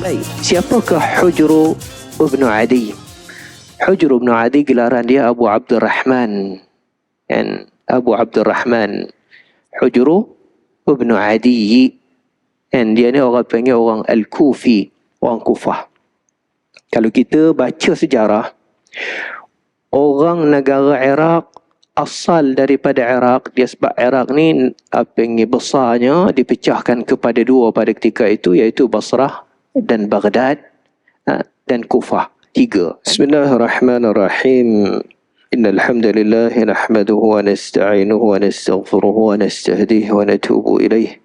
Baik, siapakah Hujr ibn Adi? Hujr ibn Adi gelaran dia Abu Abdurrahman. Dan Abu Abdurrahman Hujr ibn Adi. Dan dia ni orang panggil orang Al-Kufi, orang Kufah. Kalau kita baca sejarah, orang negara Iraq, asal daripada Iraq, dia sebab Iraq ni besarnya dipecahkan kepada dua pada ketika itu, iaitu Basrah dan Baghdad dan Kufah. Tiga. Bismillahirrahmanirrahim. Innal hamdalillah nahmaduhu wa nasta'inuhu wa nastaghfiruhu wa nastahdihi wa natubu ilayh.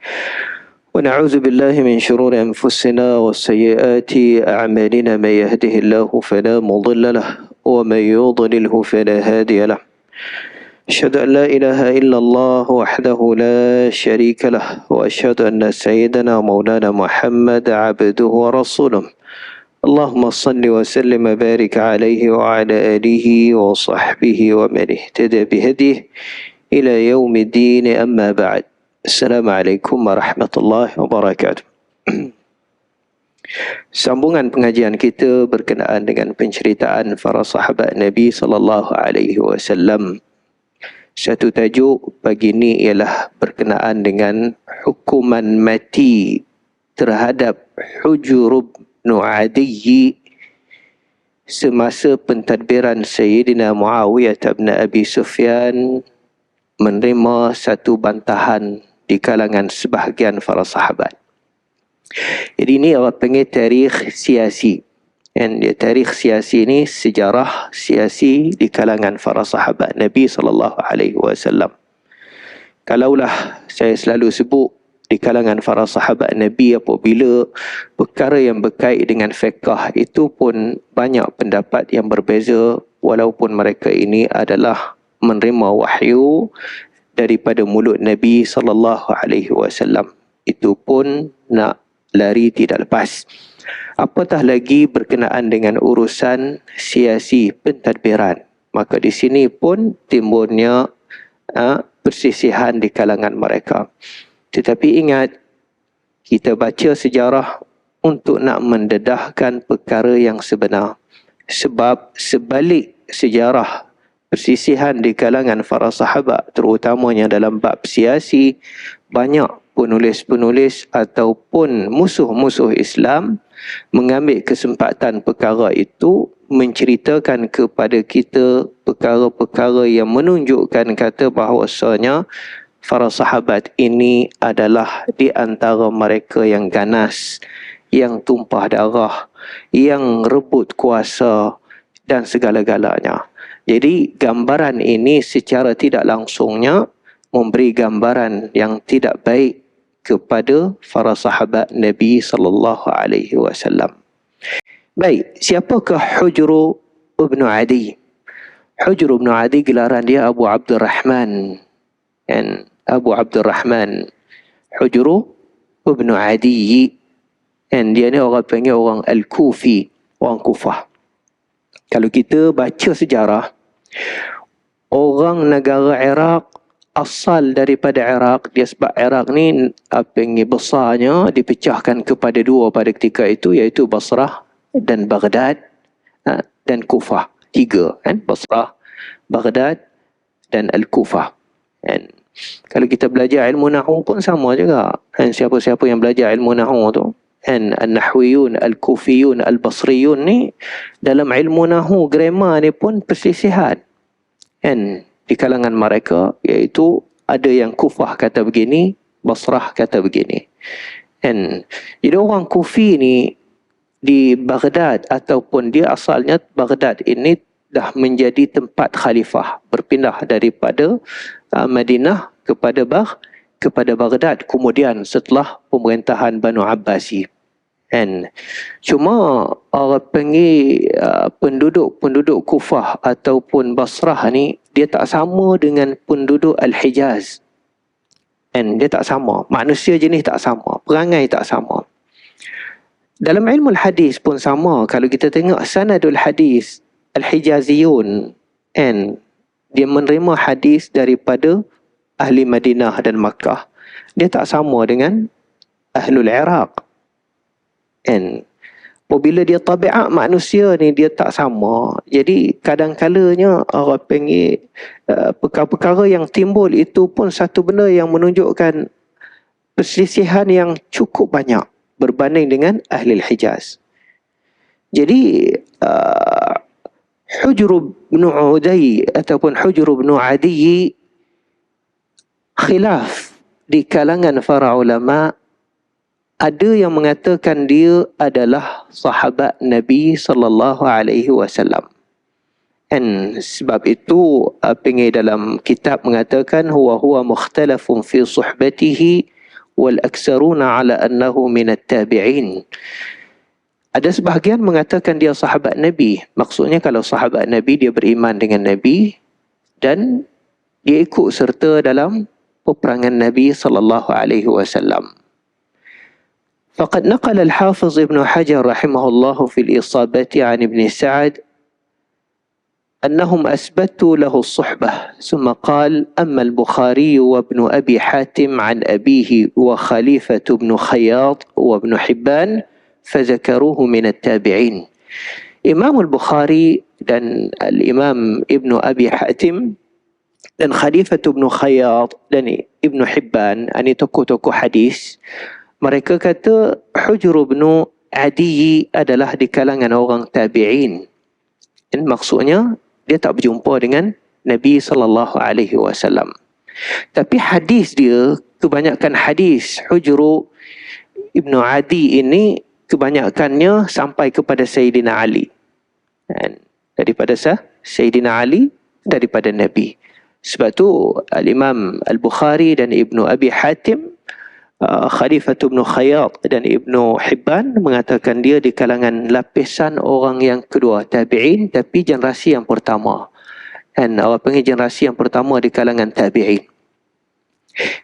Wa na'udzu billahi min shururi anfusina wa sayyiati a'malina. May yahdihillahu fala mudilla lahu wa may yudlilhu fala hadiya lahu. أشهد أن لا إله إلا الله وحده لا شريك له وأشهد أن سيدنا مولانا محمد عبده ورسوله اللهم صل وسلم وبارك عليه وعلى آله وصحبه ومن اهتدى بهديه إلى يوم الدين أما بعد السلام عليكم ورحمة الله وبركاته. Sambungan pengajian kita berkenaan dengan penceritaan para sahabat Nabi sallallahu alaihi wasallam. Satu tajuk pagi ini ialah berkenaan dengan hukuman mati terhadap Hujr ibn Adi semasa pentadbiran Sayyidina Muawiyah bin Abi Sufyan menerima satu bantahan di kalangan sebahagian para sahabat. Jadi ini orang panggil tarikh siasi. Dan tarikh siasi ini sejarah siasi di kalangan para sahabat Nabi SAW. Kalaulah saya selalu sebut di kalangan para sahabat Nabi, apabila perkara yang berkait dengan fiqh itu pun banyak pendapat yang berbeza, walaupun mereka ini adalah menerima wahyu daripada mulut Nabi SAW. Itu pun nak lari tidak lepas. Apatah lagi berkenaan dengan urusan siasi pentadbiran. Maka di sini pun timbulnya persisihan di kalangan mereka. Tetapi ingat, kita baca sejarah untuk nak mendedahkan perkara yang sebenar. Sebab sebalik sejarah persisihan di kalangan para sahabat, terutamanya dalam bab siasi, banyak penulis-penulis ataupun musuh-musuh Islam mengambil kesempatan perkara itu menceritakan kepada kita perkara-perkara yang menunjukkan kata bahawasanya para sahabat ini adalah di antara mereka yang ganas, yang tumpah darah, yang rebut kuasa dan segala-galanya. Jadi gambaran ini secara tidak langsungnya memberi gambaran yang tidak baik kepada para sahabat Nabi sallallahu alaihi wasallam. Baik, siapakah Hujr ibn Adi? Hujr ibn Adi gelaran dia Abu Abdurrahman. Dan Abu Abdurrahman Hujr ibn Adi. Dan dia ni orang panggil orang Al-Kufi, orang Kufah. Kalau kita baca sejarah, orang negara Iraq, asal daripada Iraq, dia sebab Iraq ni besarnya dipecahkan kepada dua pada ketika itu, iaitu Basrah dan Baghdad dan Kufah. Tiga kan, Basrah, Baghdad dan Al-Kufah. Dan kalau kita belajar ilmu nahwu pun sama juga. Dan siapa-siapa yang belajar ilmu nahwu tu, dan An-Nahwiyun, Al-Kufiyun, Al-Basriyun ni, dalam ilmu nahwu grammar ni pun persisihan. Dan di kalangan mereka, iaitu ada yang Kufah kata begini, Basrah kata begini. Dan jadi orang Kufi ni di Baghdad, ataupun dia asalnya Baghdad ini dah menjadi tempat khalifah, berpindah daripada Madinah kepada Baghdad kemudian setelah pemerintahan Banu Abbasi. And cuma orang panggil penduduk Kufah ataupun Basrah ni, dia tak sama dengan penduduk Al-Hijaz. And dia tak sama, manusia jenis tak sama, perangai tak sama. Dalam ilmu hadis pun sama. Kalau kita tengok sanadul hadis, Al-Hijaziyun, and dia menerima hadis daripada ahli Madinah dan Makkah, dia tak sama dengan Ahlul Iraq. And Apabila dia tabiat manusia ni dia tak sama. Jadi kadang-kalanya orang panggil perkara-perkara yang timbul itu pun satu benda yang menunjukkan perselisihan yang cukup banyak berbanding dengan ahli Hijaz. Jadi Hujr bin Uday ataupun Hujr bin Adi khilaf di kalangan para ulama. Ada yang mengatakan dia adalah sahabat Nabi sallallahu alaihi wasallam. Dan sebab itu pinggir dalam kitab mengatakan huwa mukhtalafun fi suhbatihi wal aksaruna ala annahu min at-tabi'in. Ada sebahagian mengatakan dia sahabat Nabi. Maksudnya kalau sahabat Nabi dia beriman dengan Nabi dan dia ikut serta dalam peperangan Nabi sallallahu alaihi wasallam. فقد نقل الحافظ ابن حجر رحمه الله في الإصابة عن ابن سعد أنهم أثبتوا له الصحبة ثم قال أما البخاري وابن أبي حاتم عن أبيه وخليفة بن خياط وابن حبان فذكروه من التابعين. إمام البخاري dan الإمام ابن أبي حاتم dan Khalifah bin Khayat dan Ibn Hibban, ini tokoh-tokoh hadis, mereka kata Hujr bin Adi adalah di kalangan orang tabi'in. Dan maksudnya dia tak berjumpa dengan Nabi sallallahu alaihi wasallam. Tapi hadis dia, kebanyakan hadis Hujr bin Adi ini kebanyakannya sampai kepada Sayyidina Ali. Dan daripada Sayyidina Ali, daripada Nabi. Sebab tu Al-Imam Al-Bukhari dan Ibnu Abi Hatim, Khalifah bin Khayat dan Ibnu Hibban mengatakan dia di kalangan lapisan orang yang kedua, tabi'in, tapi generasi yang pertama. Dan orang panggil generasi yang pertama di kalangan tabi'in.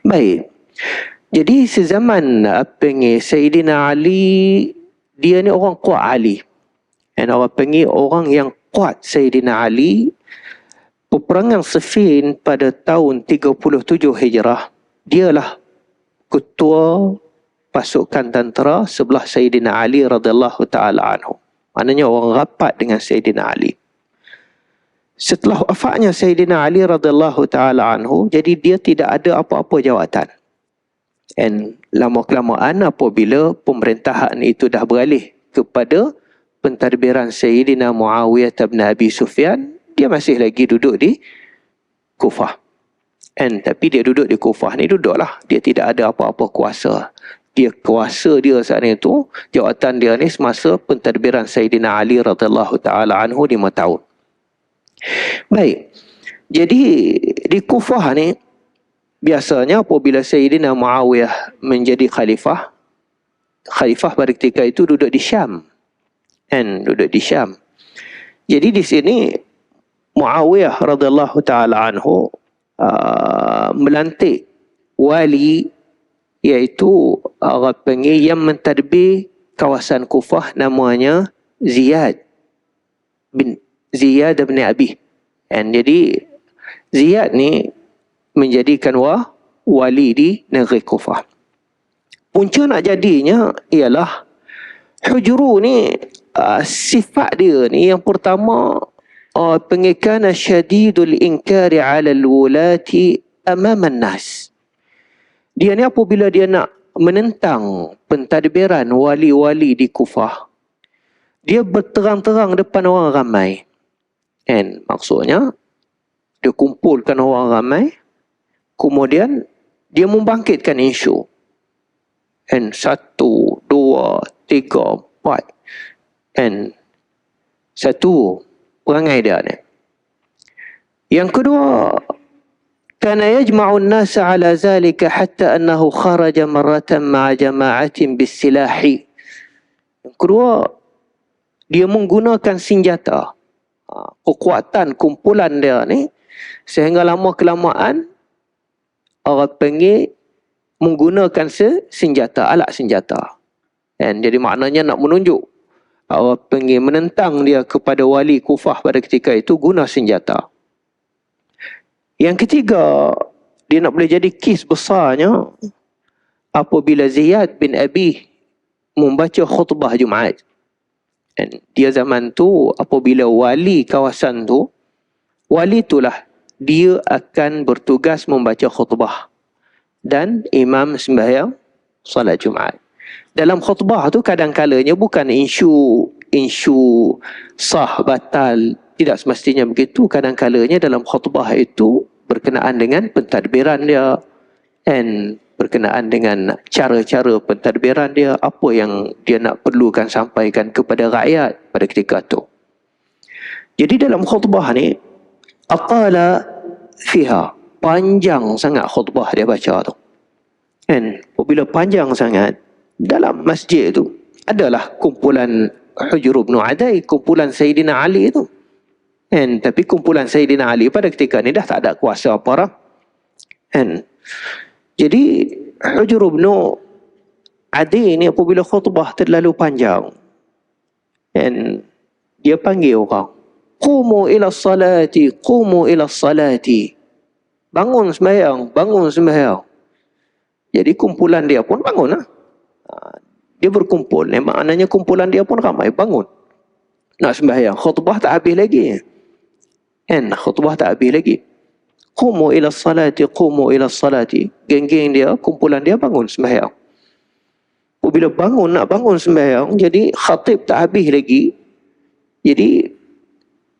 Baik. Jadi sezaman panggil Sayyidina Ali, dia ni orang kuat Ali. Dan orang panggil orang yang kuat Sayyidina Ali. Peperangan Siffin pada tahun 37 Hijrah, dialah ketua pasukan tentera sebelah Sayyidina Ali radhiyallahu ta'ala anhu. Maknanya orang rapat dengan Sayyidina Ali. Setelah wafatnya Sayyidina Ali radhiyallahu ta'ala anhu, jadi dia tidak ada apa-apa jawatan. Dan lama-kelamaan apabila pemerintahan itu dah beralih kepada pentadbiran Sayyidina Muawiyah bin Abi Sufyan, dia masih lagi duduk di Kufah. Tapi dia duduk di Kufah ni duduklah. Dia tidak ada apa-apa kuasa. Kuasa dia saat itu, jawatan dia ni semasa pentadbiran Sayyidina Ali radhiyallahu ta'ala anhu 5 tahun. Baik. Jadi di Kufah ni, biasanya apabila Sayyidina Muawiyah menjadi khalifah pada ketika itu duduk di Syam. Duduk di Syam. Jadi di sini Muawiyah radhiyallahu ta'ala anhu melantik wali, iaitu orang panggil yang mentadbir kawasan Kufah, namanya Ziyad bin Abi. Jadi Ziyad ni menjadikan wali di negeri Kufah. Punca nak jadinya ialah Hujru ni, sifat dia ni yang pertama, pengikana syadidul inkari ala al-wulati amaman nas. Dia ni apabila dia nak menentang pentadbiran wali-wali di Kufah, dia berterang-terang depan orang ramai. Maksudnya dia kumpulkan orang ramai, kemudian dia membangkitkan isu. 1, 2, 3, 4. Satu perangai dia ni. Yang kedua, kana yajma'u an-nasa 'ala zalika hatta annahu kharaja marratan ma'a jama'atin bis-silahi. Yang kedua, dia menggunakan senjata. Kekuatan kumpulan dia ni sehingga lama kelamaan orang panggil menggunakan senjata, alat senjata. Jadi maknanya nak menunjuk orang panggil menentang dia kepada wali Kufah pada ketika itu guna senjata. Yang ketiga, dia nak boleh jadi kes besarnya apabila Ziyad bin Abi membaca khutbah Jumaat. Dan dia zaman tu apabila wali kawasan tu, wali itulah dia akan bertugas membaca khutbah dan imam sembahyang solat Jumaat. Dalam khutbah tu kadang-kalanya bukan insyu sah batal, tidak semestinya begitu. Kadang-kalanya dalam khutbah itu berkenaan dengan pentadbiran dia, dan berkenaan dengan cara-cara pentadbiran dia, apa yang dia nak perlukan sampaikan kepada rakyat pada ketika itu. Jadi dalam khutbah ni, aqala fiha, panjang sangat khutbah dia baca tu. Dan apabila panjang sangat, dalam masjid tu adalah kumpulan Hujr bin Adai, kumpulan Sayyidina Ali tu. Dan tapi kumpulan Sayyidina Ali pada ketika ni dah tak ada kuasa apa dah. Dan jadi Hujr bin Adi ni apabila khutbah terlalu panjang, dan dia panggil orang, qumu ila salati, qumu ila salati, bangun sembahyang, bangun sembahyang. Jadi kumpulan dia pun bangun lah. Dia berkumpul, maknanya kumpulan dia pun ramai bangun nak sembahyang. Khutbah tak habis lagi, kan? Khutbah tak habis lagi. Qumu ila salati, qumu ila salati. Geng-geng dia, kumpulan dia bangun sembahyang. Bila bangun, nak bangun sembahyang, jadi khatib tak habis lagi. Jadi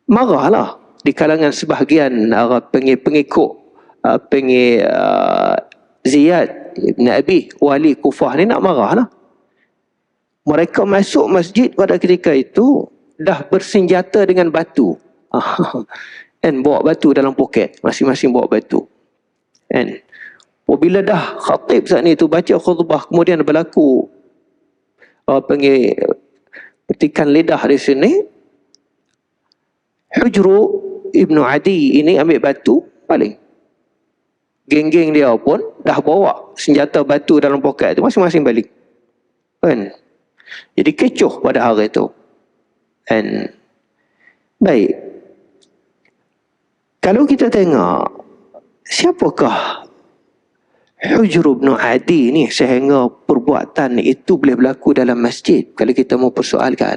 marahlah di kalangan sebahagian pengikut Ziyad bin Abi, wali Kufah ni, nak marahlah. Mereka masuk masjid pada ketika itu dah bersenjata dengan batu. Dan bawa batu dalam poket, masing-masing bawa batu. Dan bila dah khatib saat ni tu baca khutbah, kemudian berlaku petikan lidah di sini, Hujr Ibnu Adi ini ambil batu paling. Geng-geng dia pun dah bawa senjata batu dalam poket tu, masing-masing balik. Kan? Jadi kecoh pada hari itu. Dan baik, kalau kita tengok siapakah Hujr bin Adi ni sehingga perbuatan itu boleh berlaku dalam masjid, kalau kita mau persoalkan.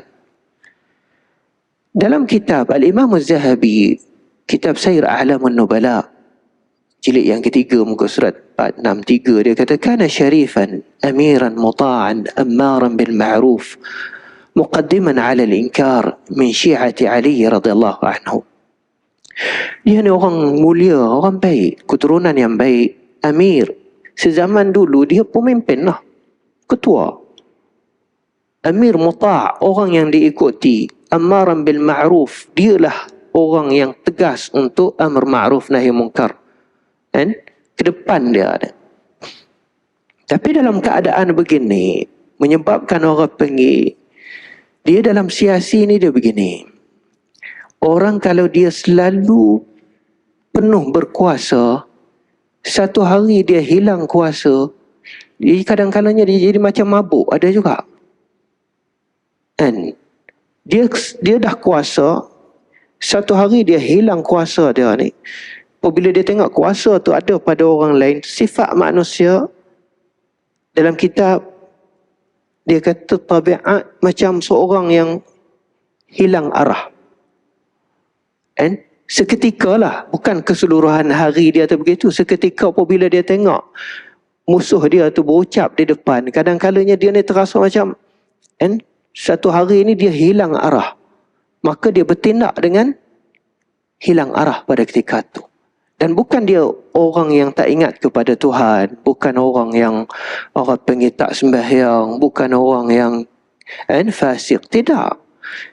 Dalam kitab Al-Imam Az-Zahabi, kitab Sayr A'lamun Nubala, jilid yang ketiga muka surat 463, dia kata, kana syarifan amiran muta'an ammaran bil ma'ruf muqaddiman 'ala al-inkar min syi'ati Ali radhiyallahu anhu. Dia ni orang mulia, orang baik, keturunan yang baik, amir. Sezaman dulu dia pemimpin lah, ketua. Amir muta', orang yang diikuti. Ammaran bil ma'ruf, dialah orang yang tegas untuk amr ma'ruf nahi munkar. Dan ke depan dia ada. Tapi dalam keadaan begini, menyebabkan orang pergi, dia dalam siasi ni dia begini. Orang kalau dia selalu penuh berkuasa, satu hari dia hilang kuasa, dia kadang-kadangnya dia jadi macam mabuk, ada juga. Dan dia dah kuasa, satu hari dia hilang kuasa dia ni. Apabila dia tengok kuasa tu ada pada orang lain, sifat manusia dalam kitab dia kata tabiat macam seorang yang hilang arah. And seketika lah, bukan keseluruhan hari dia tu begitu. Seketika apabila dia tengok musuh dia tu berucap di depan, kadang-kalanya dia ni terasa macam, and satu hari ni dia hilang arah. Maka dia bertindak dengan hilang arah pada ketika tu. Dan bukan dia orang yang tak ingat kepada Tuhan, bukan orang yang orang panggil tak sembahyang, bukan orang yang fasik, tidak.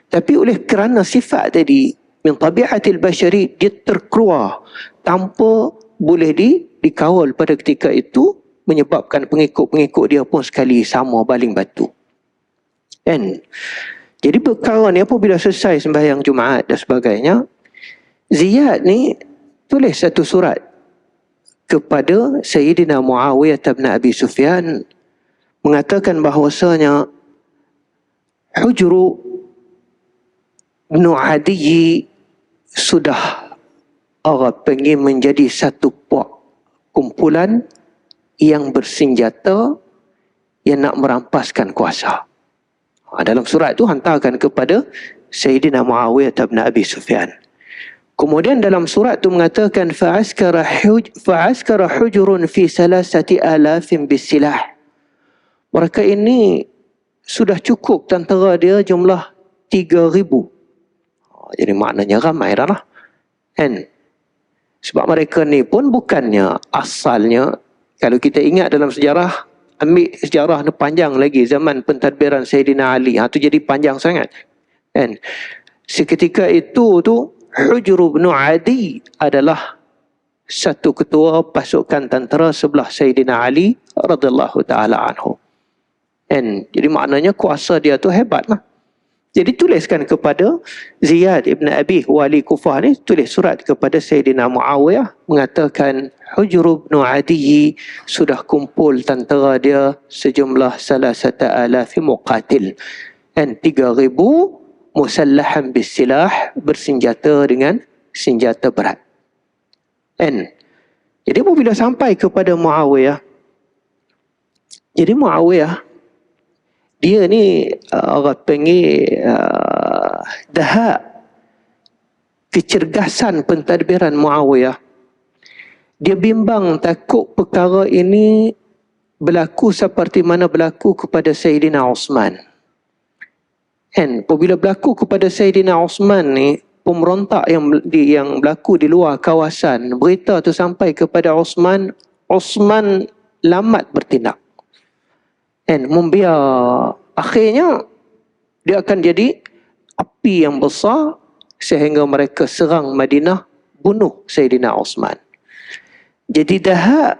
Tapi oleh kerana sifat tadi, min tabiatil bashari, dia terkeluar tanpa boleh dikawal pada ketika itu, menyebabkan pengikut-pengikut dia pun sekali sama baling batu. Kan? Jadi perkara ni apabila selesai sembahyang Jumaat dan sebagainya, Ziyad ni tulis satu surat kepada Sayyidina Muawiyah bin Abi Sufyan, mengatakan bahawasanya Hujr bin Adi sudah orang pengen menjadi satu kumpulan yang bersenjata yang nak merampaskan kuasa. Dalam surat itu hantarkan kepada Sayyidina Muawiyah bin Abi Sufyan. Kemudian dalam surat itu mengatakan fa'askara hujurun fi 3,000 bisilah. Mereka ini sudah cukup tentera dia jumlah 3,000. Jadi maknanya ramai dah lah. Kan? Sebab mereka ni pun bukannya asalnya, kalau kita ingat dalam sejarah, ambil sejarah ni panjang lagi, zaman pentadbiran Sayyidina Ali. Itu jadi panjang sangat. Kan? Seketika itu tu Hujr bin Adi adalah satu ketua pasukan tentera sebelah Sayyidina Ali radhiyallahu taala anhu. Jadi maknanya kuasa dia tu hebat lah. Jadi tuliskan kepada Ziyad ibn Abi wali Kufah ni, tulis surat kepada Sayyidina Muawiyah mengatakan Hujr bin Adi sudah kumpul tentera dia sejumlah 3,000 muqatil. 3,000 musallahan bisilah, bersenjata dengan senjata berat. Jadi apabila sampai kepada Muawiyah, jadi Muawiyah dia ni orang panggil dahak, kecergasan pentadbiran Muawiyah. Dia bimbang takut perkara ini berlaku seperti mana berlaku kepada Sayyidina Osman. Apabila berlaku kepada Sayyidina Osman ni, pemberontak yang berlaku di luar kawasan, berita tu sampai kepada Osman, Osman lambat bertindak. Membiar, akhirnya dia akan jadi api yang besar sehingga mereka serang Madinah, bunuh Sayyidina Osman. Jadi dahak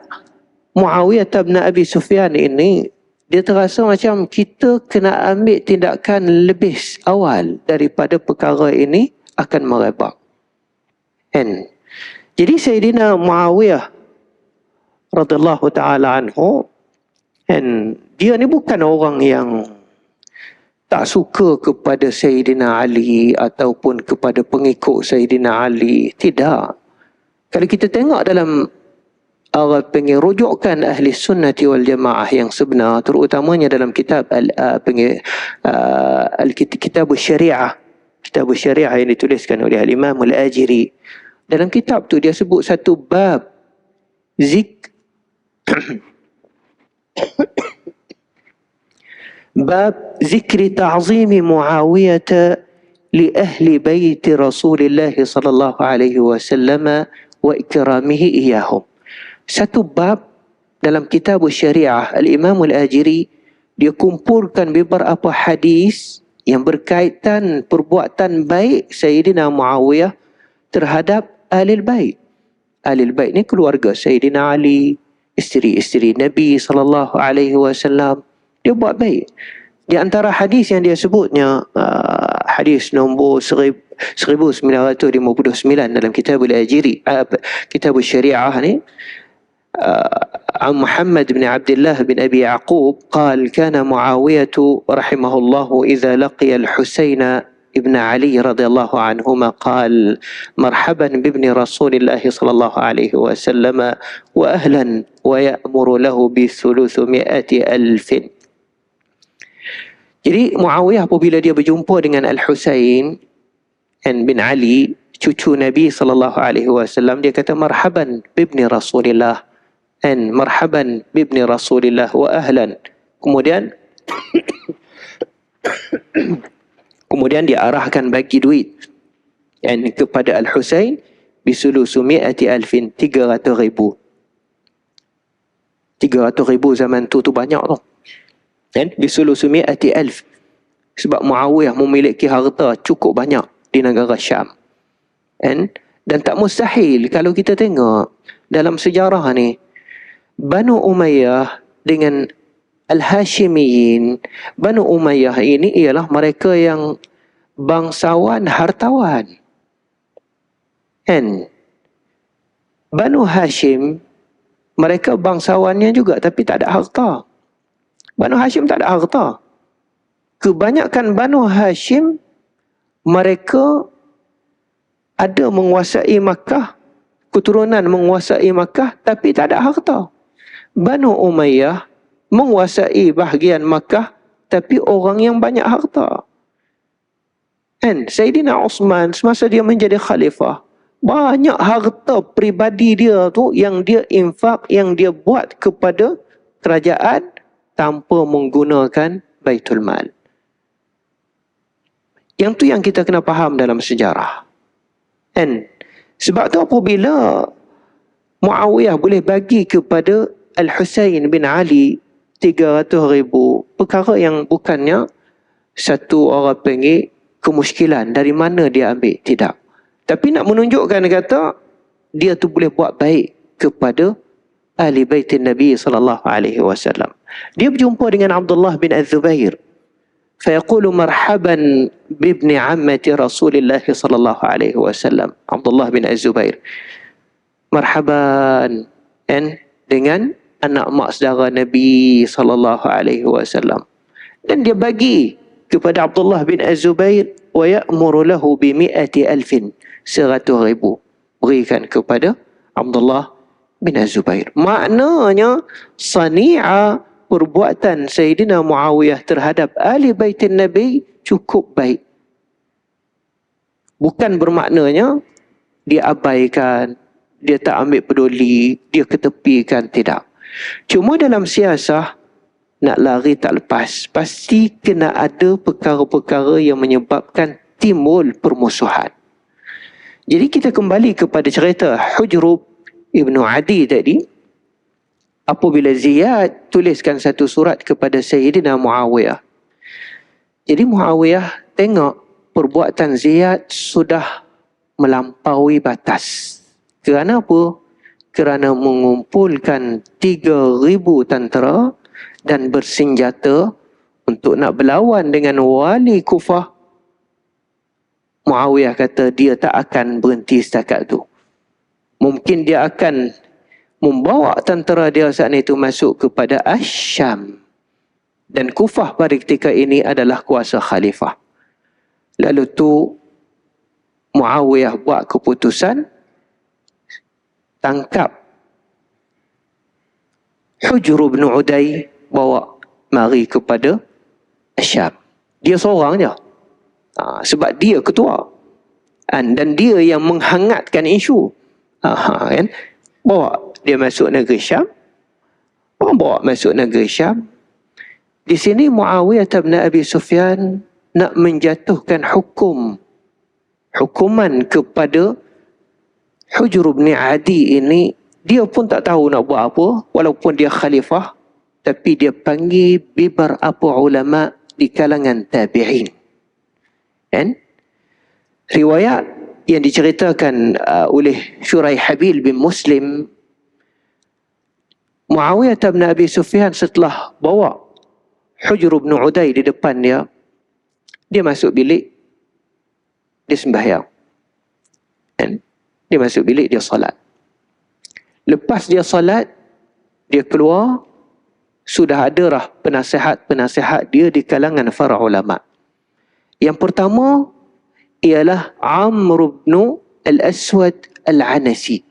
Muawiyah bin Abi Sufyan ini, dia terasa macam kita kena ambil tindakan lebih awal daripada perkara ini akan merebak. Jadi Sayyidina Muawiyah radhiyallahu taala anhu, dia ni bukan orang yang tak suka kepada Sayyidina Ali ataupun kepada pengikut Sayyidina Ali. Tidak. Kalau kita tengok dalam rujukan ahli sunnati wal jamaah yang sebenar, terutamanya dalam kitab kitab syariah, kitab syariah yang dituliskan oleh Imam Al-Ajiri. Dalam kitab tu dia sebut satu bab bab zikri ta'zimi Muawiyah li ahli bait Rasulullah sallallahu alaihi wasallam wa ikramihi iyahum. Satu bab dalam kitab syariah Al-Imam Al-Ajiri, dia kumpulkan beberapa hadis yang berkaitan perbuatan baik Sayyidina Muawiyah terhadap Ahlul Bait. Ahlul Bait ni keluarga Sayyidina Ali, isteri-isteri Nabi sallallahu alaihi wasallam. Dia buat baik. Di antara hadis yang dia sebutnya, hadis nombor 1959 dalam kitab Al-Ajiri, kitab syariah ni, عن محمد بن عبد الله بن أبي يعقوب قال كان معاوية رحمه الله إذا لقي الحسين ابن علي رضي الله عنهما قال مرحبا بابن رسول الله صلى الله عليه وسلم وأهلا ويأمر له ب300,000. Jadi Muawiyah apabila dia berjumpa dengan Al-Husain bin Ali, cucu Nabi sallallahu alaihi wasallam, dia kata marhaban bibni Rasulillah, marhaban bibni Rasulillah wa ahlan. Kemudian dia arahkan bagi duit kepada Al-Husain bi300,000, 300,000. 300,000 zaman tu banyak tu. bi300,000. Sebab Muawiyah memiliki harta cukup banyak di negara Syam. Dan tak mustahil kalau kita tengok dalam sejarah ni, Banu Umayyah dengan Al-Hashimiyin, Banu Umayyah ini ialah mereka yang bangsawan hartawan. Banu Hashim, mereka bangsawannya juga tapi tak ada harta. Banu Hashim tak ada harta. Kebanyakan Banu Hashim, mereka ada menguasai Makkah, keturunan menguasai Makkah tapi tak ada harta. Banu Umayyah menguasai bahagian Makkah tapi orang yang banyak harta. Kan Sayyidina Osman semasa dia menjadi khalifah, banyak harta peribadi dia tu yang dia infak, yang dia buat kepada kerajaan tanpa menggunakan Baitul Mal. Yang tu yang kita kena faham dalam sejarah. Kan? Sebab tu apabila Muawiyah boleh bagi kepada Al-Husain bin Ali 300,000, perkara yang bukannya satu orang panggil kemuskilan, dari mana dia ambil, tidak. Tapi nak menunjukkan kata dia tu boleh buat baik kepada ahli baitin Nabi sallallahu alaihi wasallam. Dia berjumpa dengan Abdullah bin Az-Zubair. فيقول مرحبا بابن عمة رسول الله صلى الله عليه وسلم. Abdullah bin Az-Zubair, marhaban dengan anak mak saudara Nabi sallallahu alaihi wasallam. Dan dia bagi kepada Abdullah bin Az-Zubair, wa ya'muru lahu bi 100,000, 100,000 berikan kepada Abdullah bin Az-Zubair. Maknanya sani'a, perbuatan Sayyidina Muawiyah terhadap ahli baitin Nabi cukup baik. Bukan bermaknanya dia abaikan, dia tak ambil peduli, dia ketepikan, tidak. Cuma dalam siasah, nak lari tak lepas, pasti kena ada perkara-perkara yang menyebabkan timbul permusuhan. Jadi kita kembali kepada cerita Hujrub Ibnu Adi tadi. Apabila Ziyad tuliskan satu surat kepada Sayyidina Muawiyah, jadi Muawiyah tengok perbuatan Ziyad sudah melampaui batas. Kerana apa? Kerana mengumpulkan 3,000 tentera dan bersenjata untuk nak berlawan dengan wali Kufah. Muawiyah kata dia tak akan berhenti setakat tu. Mungkin dia akan membawa tentera dia saat itu masuk kepada Asyam. Dan Kufah pada ketika ini adalah kuasa khalifah. Lalu tu Muawiyah buat keputusan tangkap Hujr bin Uday, bawa mari kepada Asyam. Dia seorang je. Sebab dia ketua. Dan dia yang menghangatkan isu. Kan? Bawa dia masuk negeri Syam. Bawa masuk negeri Syam. Di sini Muawiyah bin Abi Sufyan nak menjatuhkan hukuman kepada Hujr bin Adi ini. Dia pun tak tahu nak buat apa, walaupun dia khalifah. Tapi dia panggil beberapa ulama di kalangan tabi'in. Kan? Riwayat yang diceritakan oleh Shuraihabil bin Muslim, Muawiyah bin Abi Sufyan setelah bawa Hujr bin Uday di depan dia, dia masuk bilik, dia sembahyang. Dia masuk bilik, dia solat. Lepas dia solat, dia keluar, sudah ada dah penasihat-penasihat dia di kalangan para ulama. Yang pertama ialah Amr bin Al-Aswad Al-Anasi.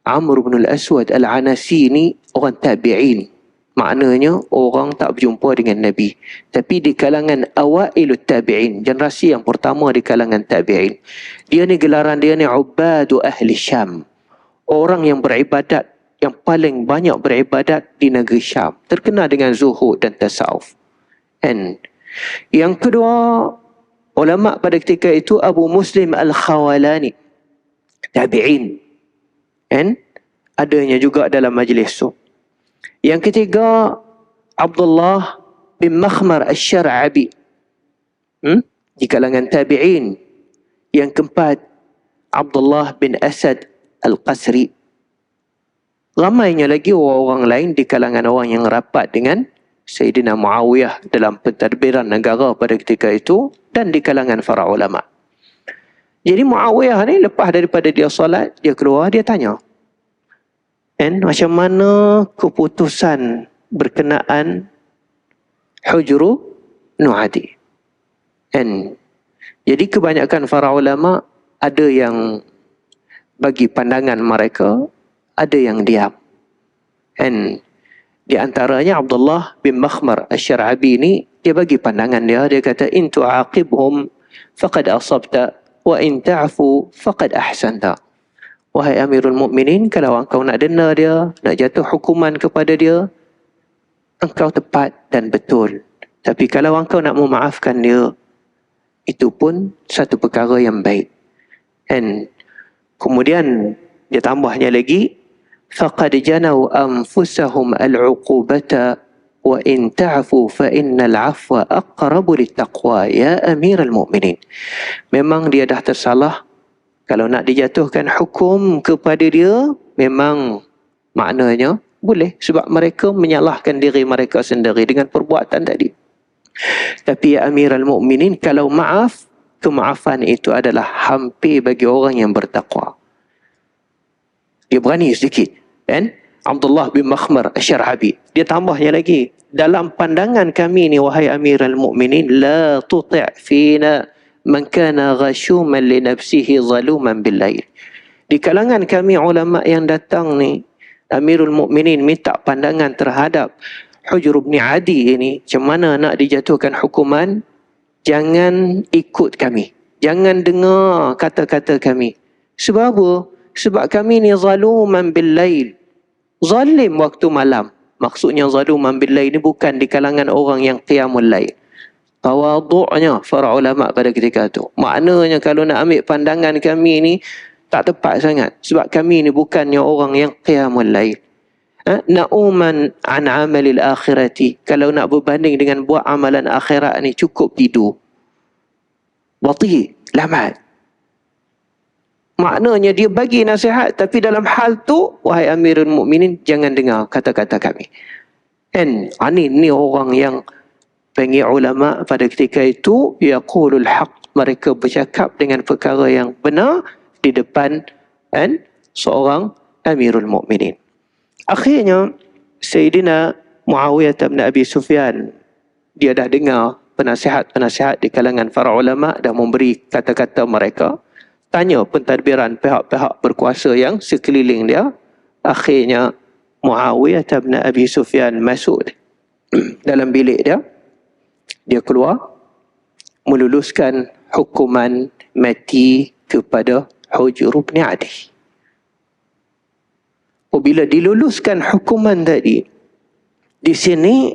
Amr bin Al-Aswad Al-Anasi ni orang tabi'in. Maknanya orang tak berjumpa dengan Nabi. Tapi di kalangan awailut tabi'in, generasi yang pertama di kalangan tabi'in. Dia ni gelaran dia ni Ubadu Ahli Syam. Orang yang beribadat, yang paling banyak beribadat di negeri Syam. Terkenal dengan zuhud dan tasawuf. And yang kedua, ulama pada ketika itu Abu Muslim Al-Khawalani. Tabi'in. Adanya juga dalam majlis tu. Yang ketiga, Abdullah bin Makhmar Asy-Syar'abi. Di kalangan tabi'in. Yang keempat, Abdullah bin Asad Al-Qasri. Ramainya lagi orang-orang lain di kalangan orang yang rapat dengan Sayyidina Muawiyah dalam pentadbiran negara pada ketika itu, dan di kalangan para ulama. Jadi Muawiyah ni lepas daripada dia solat, dia keluar, dia tanya, macam mana keputusan berkenaan Hujr bin Adi? Jadi kebanyakan para ulama ada yang bagi pandangan mereka, ada yang diam. Di antaranya Abdullah bin Makhmar Asy-Syar'abi ini, Dia bagi pandangan dia. Dia kata, in tu'aqibhum faqad asabta wa in ta'fu faqad ahsanta. Wahai Amirul Mukminin, kalau engkau nak denda dia, nak jatuh hukuman kepada dia, engkau tepat dan betul. Tapi kalau engkau nak memaafkan dia, itu pun satu perkara yang baik. Dan kemudian dia tambahnya lagi, faqad janau anfusahum al-uqubata wa in ta'fu fa innal 'afwa aqrabu lit-taqwa ya Amirul Mukminin. Memang dia dah tersalah. Kalau nak dijatuhkan hukum kepada dia, memang maknanya boleh, sebab mereka menyalahkan diri mereka sendiri dengan perbuatan tadi. Tapi ya Amirul Mukminin, kalau maaf, kemaafan itu adalah hampir bagi orang yang bertakwa. Dia berani sedikit, kan? Abdullah bin Makhmar Asy-Syar'abi, dia tambahnya lagi, dalam pandangan kami ni wahai Amirul Mukminin, la tuti' fina man kana ghashuman li nafsihi zaluman bil lail. Di kalangan kami ulama yang datang ni, Amirul Mukminin minta pandangan terhadap Hujr bin Adi ini, macam mana nak dijatuhkan hukuman, jangan ikut kami, jangan dengar kata-kata kami. Sebab apa? Sebab kami ni zaluman bil lail, zalim waktu malam. Maksudnya zaluman bil lail ni bukan di kalangan orang yang qiyamul lail. Tawadhu'nya para ulama pada ketika itu, maknanya kalau nak ambil pandangan kami ni tak tepat sangat, sebab kami ni bukannya orang yang qiyamul lail. Na'uman an amalil akhirati, kalau nak berbanding dengan buat amalan akhirat ni cukup tidur. Bati, lambat. Maknanya dia bagi nasihat, tapi dalam hal tu, wahai Amirul Mukminin, jangan dengar kata-kata kami. Dan ni orang yang panggil ulama pada ketika itu, yaqulul haq, mereka bercakap dengan perkara yang benar di depan seorang Amirul Mukminin. Akhirnya Sayyidina Muawiyah bin Abi Sufyan, dia dah dengar penasihat-penasihat di kalangan para ulama, dah memberi kata-kata mereka, tanya pentadbiran pihak-pihak berkuasa yang sekeliling dia. Akhirnya Muawiyah bin Abi Sufyan masuk dalam bilik dia. Dia keluar meluluskan hukuman mati kepada Hujr bin Adi. Bila diluluskan hukuman tadi, di sini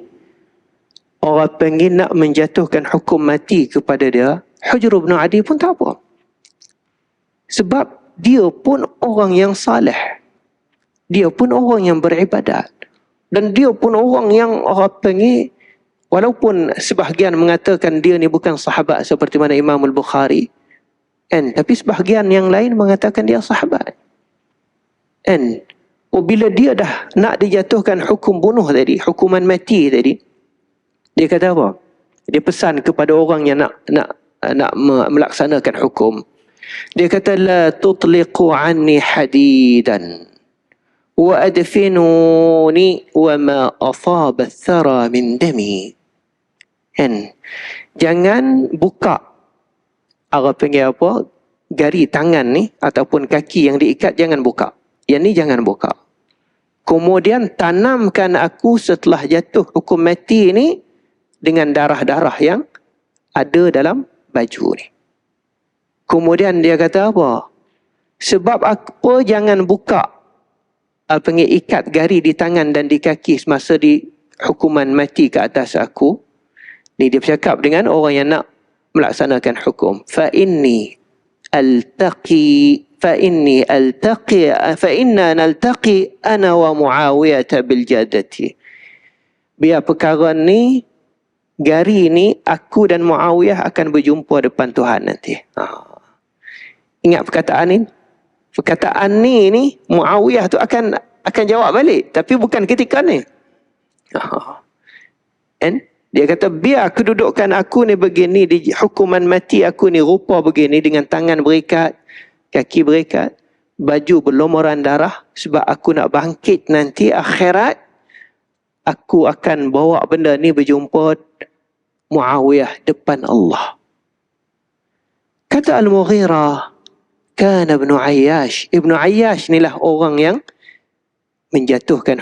orang pengen nak menjatuhkan hukum mati kepada dia, Hujr bin Adi pun tak apa. Sebab dia pun orang yang saleh, dia pun orang yang beribadat, dan dia pun orang yang orang pengen, walaupun sebahagian mengatakan dia ni bukan sahabat seperti mana Imam Al-Bukhari, tapi sebahagian yang lain mengatakan dia sahabat. Bila dia dah nak dijatuhkan hukum bunuh tadi, hukuman mati tadi, dia kata apa? Dia pesan kepada orang yang nak melaksanakan hukum. Dia kata, la tutliqu anni hadidan wa adfinuni wa ma asaba ath-thara min dami. Jangan buka, apa panggil apa, gari tangan ni ataupun kaki yang diikat, jangan buka. Yang ni jangan buka. Kemudian tanamkan aku setelah jatuh hukum mati ni dengan darah-darah yang ada dalam baju ni. Kemudian dia kata apa? Sebab apa jangan buka ikat gari di tangan dan di kaki semasa di hukuman mati ke atas aku. Ni dia bercakap dengan orang yang nak melaksanakan hukum. Fa inna naltaqi ana wa Muawiyah bil jadati. Biar perkara ni, gari ni, aku dan Muawiyah akan berjumpa depan Tuhan nanti. Ingat perkataan ni? Perkataan ni Muawiyah tu akan jawab balik, tapi bukan ketika ni. Dia kata, biar kedudukan aku ni begini, di hukuman mati aku ni rupa begini, dengan tangan berikat, kaki berikat, baju berlumuran darah, sebab aku nak bangkit nanti akhirat, aku akan bawa benda ni berjumpa Muawiyah depan Allah. Kata Al-Mughirah, kana Ibnu Ayyash. Ibnu Ayyash inilah orang yang menjatuhkan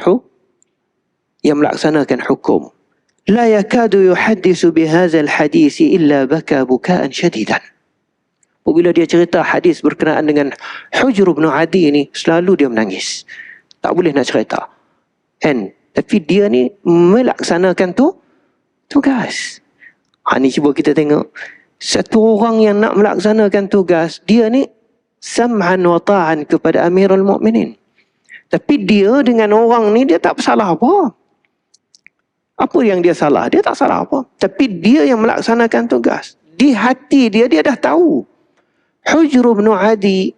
yang melaksanakan hukum. la yakadu yuhaddisu bihadzal hadisi illa baka bukaan syadidan. Apabila dia cerita hadis berkenaan dengan Hujr bin Adi ni, selalu dia menangis. Tak boleh nak cerita. Tapi dia ni melaksanakan tugas. Ni cuba kita tengok. Satu orang yang nak melaksanakan tugas, dia ni sam'an wa ta'an kepada Amirul Mukminin. Tapi dia dengan orang ni, dia tak salah apa. Apa yang dia salah? Dia tak salah apa. Tapi dia yang melaksanakan tugas. Di hati dia, dia dah tahu. Hujr bin Adi,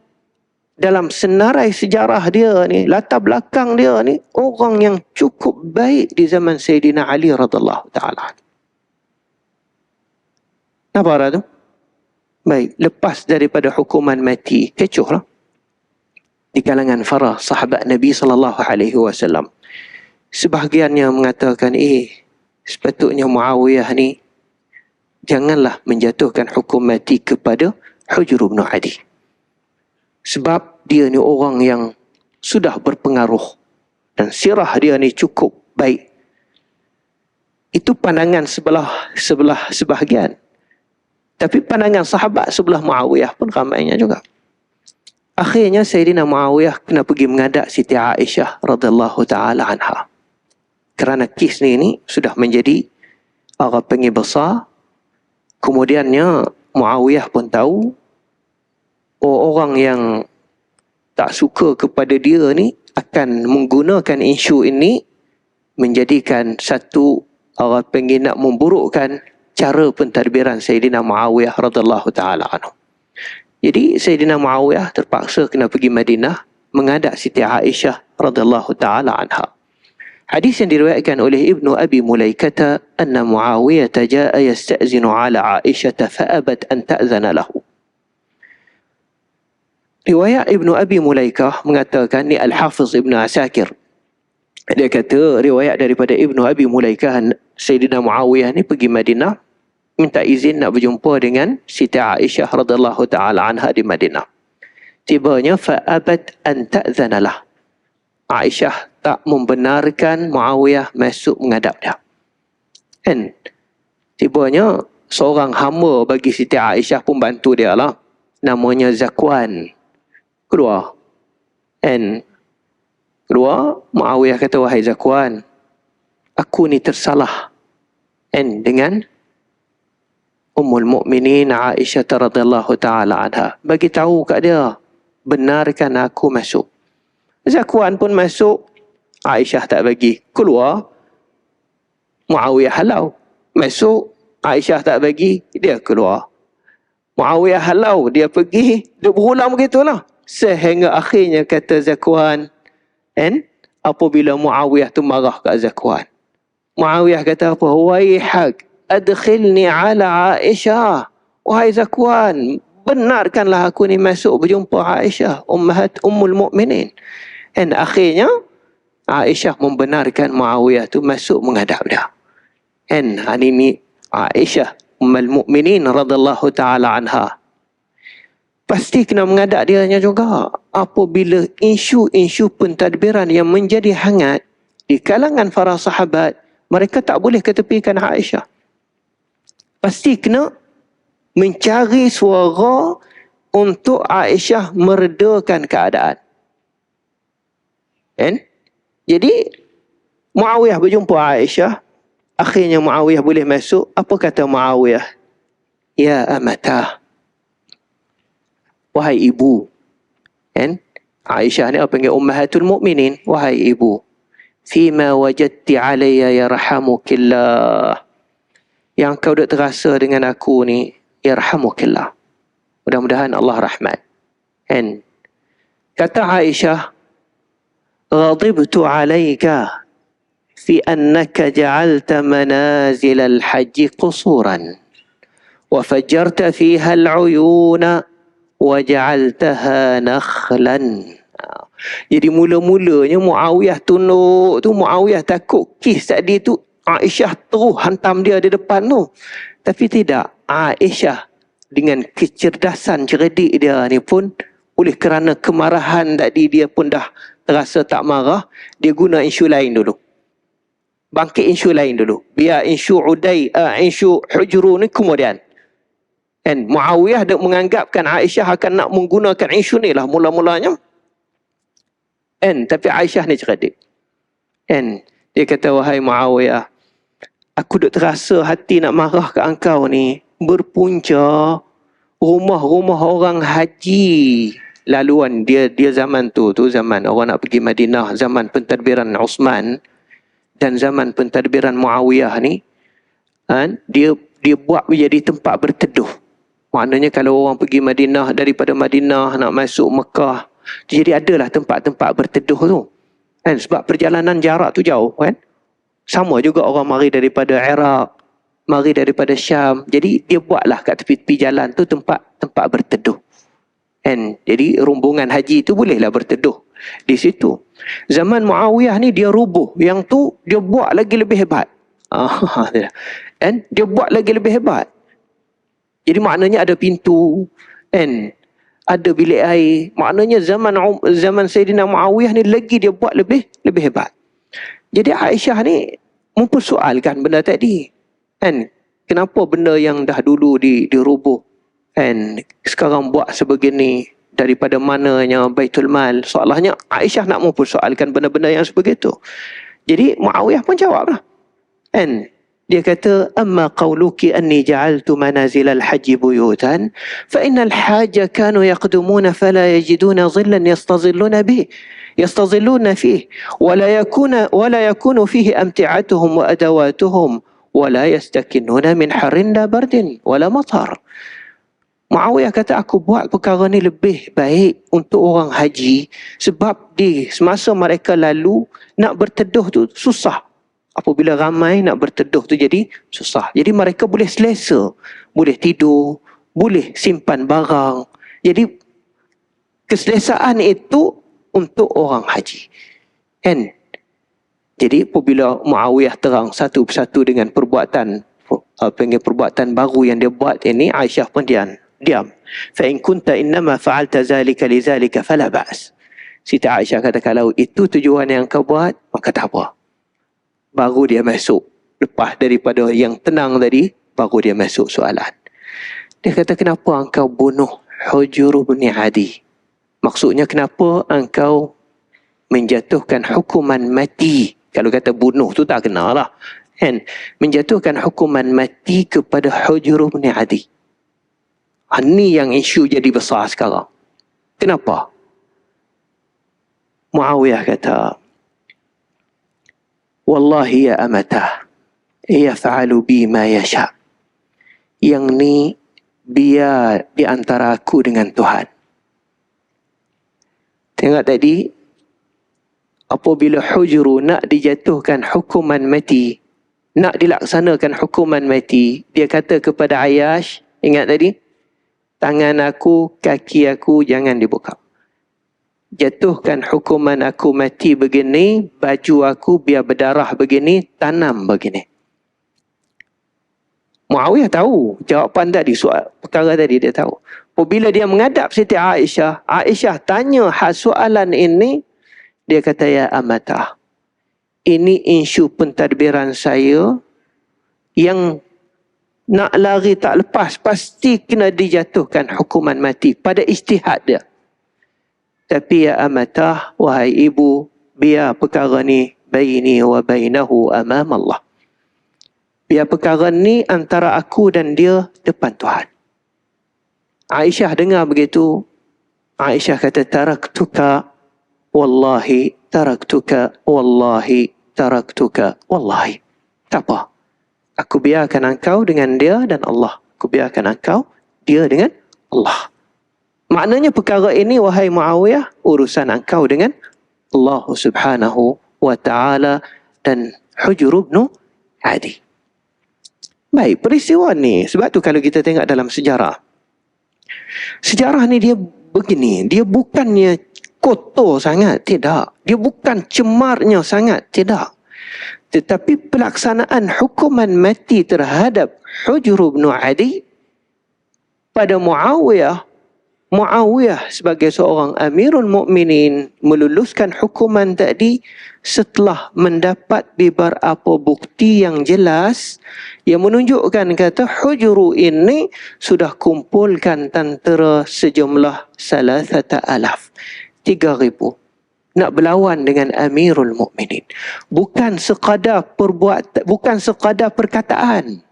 dalam senarai sejarah dia ni, latar belakang dia ni, orang yang cukup baik di zaman Sayyidina Ali radhiyallahu ta'ala. Nampak tu? Baik, lepas daripada hukuman mati, kecoh lah di kalangan para sahabat Nabi SAW. Sebahagiannya mengatakan, sepatutnya Muawiyah ni janganlah menjatuhkan hukum mati kepada Hujr bin Adi. Sebab dia ni orang yang sudah berpengaruh dan sirah dia ni cukup baik. Itu pandangan sebahagian. Tapi pandangan sahabat sebelah Muawiyah pun ramainya juga. Akhirnya Sayyidina Muawiyah kena pergi menghadap Siti Aisyah radhiyallahu ta'ala anha. Kerana kes ni sudah menjadi orang panggil besar. Kemudiannya Muawiyah pun tahu orang yang tak suka kepada dia ni akan menggunakan isu ini menjadikan satu orang panggil nak memburukkan cara pentadbiran Sayyidina Muawiyah radhiyallahu ta'ala anhu. Jadi Sayyidina Muawiyah terpaksa kena pergi Madinah menghadap Siti Aisyah radhiyallahu ta'ala anha. Hadis yang diriwayatkan oleh Ibnu Abi Mulaikah, anna Muawiyah jaa yasta'zinu ala Aisyah fa'abat an ta'zana lahu. Riwayat Ibnu Abi Mulaikah mengatakan, ni Al-Hafiz Ibnu Asakir. Dia kata riwayat daripada Ibnu Abi Mulaikah, Sayyidina Muawiyah ni pergi Madinah minta izin nak berjumpa dengan Siti Aisyah radhiyallahu ta'ala anha di Madinah. Tibanya fa'abat an ta'zana lah. Aisyah tak membenarkan Muawiyah masuk menghadap dia. Tibanya seorang hamba bagi Siti Aisyah pun bantu dia lah. Namanya Zakwan. Keluar. Keluar, Muawiyah kata, wahai Zakwan, aku ni tersalah dengan Ummul Mukminin Aisyah radhiyallahu ta'ala anha. Bagi tahu kat dia, benarkan aku masuk. Zakwan pun masuk, Aisyah tak bagi. Keluar, Muawiyah halau. Masuk, Aisyah tak bagi, dia keluar. Muawiyah halau, dia pergi, dia berulang begitulah. Sehingga akhirnya kata Zakwan, apabila Muawiyah tu marah kat Zakwan, Muawiyah kata apa? Waihak, adkhilni ala Aisyah. Wahai Zakwan, benarkanlah aku ni masuk berjumpa Aisyah, Ummul Mukminin. Akhirnya Aisyah membenarkan Muawiyah tu masuk menghadap dia. Ini Aisyah Ummul Mukminin radhiyallahu ta'ala anha. Pasti kena menghadap dia juga. Apabila isu-isu pentadbiran yang menjadi hangat di kalangan para sahabat, mereka tak boleh ketepikan Aisyah. Pasti kena mencari suara untuk Aisyah meredakan keadaan. Jadi Muawiyah berjumpa Aisyah. Akhirnya Muawiyah boleh masuk. Apa kata Muawiyah? Ya amatah, wahai ibu. Aisyah ni apa panggil Ummahatul Mukminin. Wahai ibu, fima wajadti alayya yarhamukillah. Yang kau dah terasa dengan aku ni, yarhamukillah. Mudah-mudahan Allah rahmat. Kata Aisyah, ghadibtu alayka fi annaka ja'alta manazil al-hajj qusuran wa fajjarta fiha al-uyuna wa ja'altaha nakhlan. Jadi mula-mulanya Muawiyah tunduk tu, Muawiyah takut kes tadi tu Aisyah terus hantam dia di depan tu. Tapi tidak, Aisyah dengan kecerdasan cerdik dia ni pun, oleh kerana kemarahan tadi dia pun dah terasa tak marah, dia guna isu lain dulu. bangkit isu lain dulu. Biar isu isu Hujru ni kemudian. Dan Muawiyah menganggapkan Aisyah akan nak menggunakan isu ni lah mula-mulanya. Tapi Aisyah ni cerdik. Dia kata, wahai Muawiyah, aku duk terasa hati nak marah ke engkau ni berpunca rumah-rumah orang haji laluan dia zaman tu zaman orang nak pergi Madinah, zaman pentadbiran Uthman dan zaman pentadbiran Muawiyah ni, dia buat menjadi tempat berteduh. Maknanya kalau orang pergi Madinah, daripada Madinah nak masuk Mekah, jadi adalah tempat-tempat berteduh tu. Sebab perjalanan jarak tu jauh kan. Sama juga orang mari daripada Iraq, mari daripada Syam. Jadi dia buatlah kat tepi-tepi jalan tu tempat berteduh. Jadi rombongan haji tu bolehlah berteduh di situ. Zaman Muawiyah ni dia rubuh, yang tu dia buat lagi lebih hebat. Dia buat lagi lebih hebat. Jadi maknanya ada pintu, ada bilik air. Maknanya zaman Sayyidina Muawiyah ni lagi dia buat lebih hebat. Jadi Aisyah ni mempersoalkan benda tadi. Kenapa benda yang dah dulu dirubuh sekarang buat sebegini, daripada mananya Baitul Mal? Soalnya Aisyah nak mempersoalkan benda-benda yang sebegitu. Jadi Muawiyah pun jawablah. Dia kata, amma qawluki anni ja'altu manazil al-hajj buyutan fa innal hajja kanu yaqdumuna fala yajiduna dhillan yastazilluna fihi wa la yakunu fihi amti'atuhum wa adawatuhum wa la yastakinuna min harrin la bardin wa la matar. Muawiyah kata, aku buat perkara ni lebih baik untuk orang haji sebab di semasa mereka lalu nak berteduh tu susah. Apabila ramai nak berteduh tu jadi susah. Jadi mereka boleh selesa, boleh tidur, boleh simpan barang. Jadi keselesaan itu untuk orang haji. Jadi apabila Muawiyah terang satu persatu dengan perbuatan baru yang dia buat ini, Aisyah pun diam. Fa in kunta innama fa'alta zalika li zalika fala ba's. Siti Aisyah kata, kalau itu tujuan yang kau buat, maka tak apa. Baru dia masuk. Lepas daripada yang tenang tadi, baru dia masuk soalan. Dia kata, kenapa engkau bunuh Hujr bin Adi? Maksudnya, kenapa engkau menjatuhkan hukuman mati? Kalau kata bunuh tu tak kena lah. Menjatuhkan hukuman mati kepada Hujr bin Adi. Ini yang isu jadi besar sekarang. Kenapa? Muawiyah kata, wallahi ya amatah, yaf'alu bi ma yasha. Yang ni biar di antara aku dengan Tuhan. Tengok tadi, apabila Hujru nak dijatuhkan hukuman mati, nak dilaksanakan hukuman mati, dia kata kepada Ayyash, ingat tadi, tangan aku, kaki aku jangan dibuka. Jatuhkan hukuman aku mati begini, baju aku biar berdarah begini, tanam begini. Muawiyah tahu jawapan tadi, soal perkara tadi dia tahu. Apabila dia menghadap Siti Aisyah, Aisyah tanya soalan ini, dia kata, ya amatah, ini isu pentadbiran saya yang nak lari tak lepas, pasti kena dijatuhkan hukuman mati pada ijtihad dia. Tapi ya amatah, wahai ibu, biar perkara ni baini wa bainahu amam Allah. Biar perkara ni antara aku dan dia depan Tuhan. Aisyah dengar begitu. Aisyah kata, taraktuka wallahi, taraktuka wallahi, taraktuka wallahi. Tak apa. Aku biarkan engkau dengan dia dan Allah. Aku biarkan engkau, dia dengan Allah. Maknanya perkara ini, wahai Muawiyah, urusan engkau dengan Allah subhanahu wa ta'ala dan Hujr bin Adi. Baik, peristiwa ni, sebab tu kalau kita tengok dalam sejarah ni dia begini, dia bukannya kotor sangat, tidak. Dia bukan cemarnya sangat, tidak. Tetapi pelaksanaan hukuman mati terhadap Hujr bin Adi pada Muawiyah Muawiyah sebagai seorang Amirul Mukminin meluluskan hukuman tadi setelah mendapat beberapa bukti yang jelas yang menunjukkan kata hujru ini sudah kumpulkan tentera sejumlah 3,000 nak berlawan dengan Amirul Mukminin. Bukan sekadar perkataan.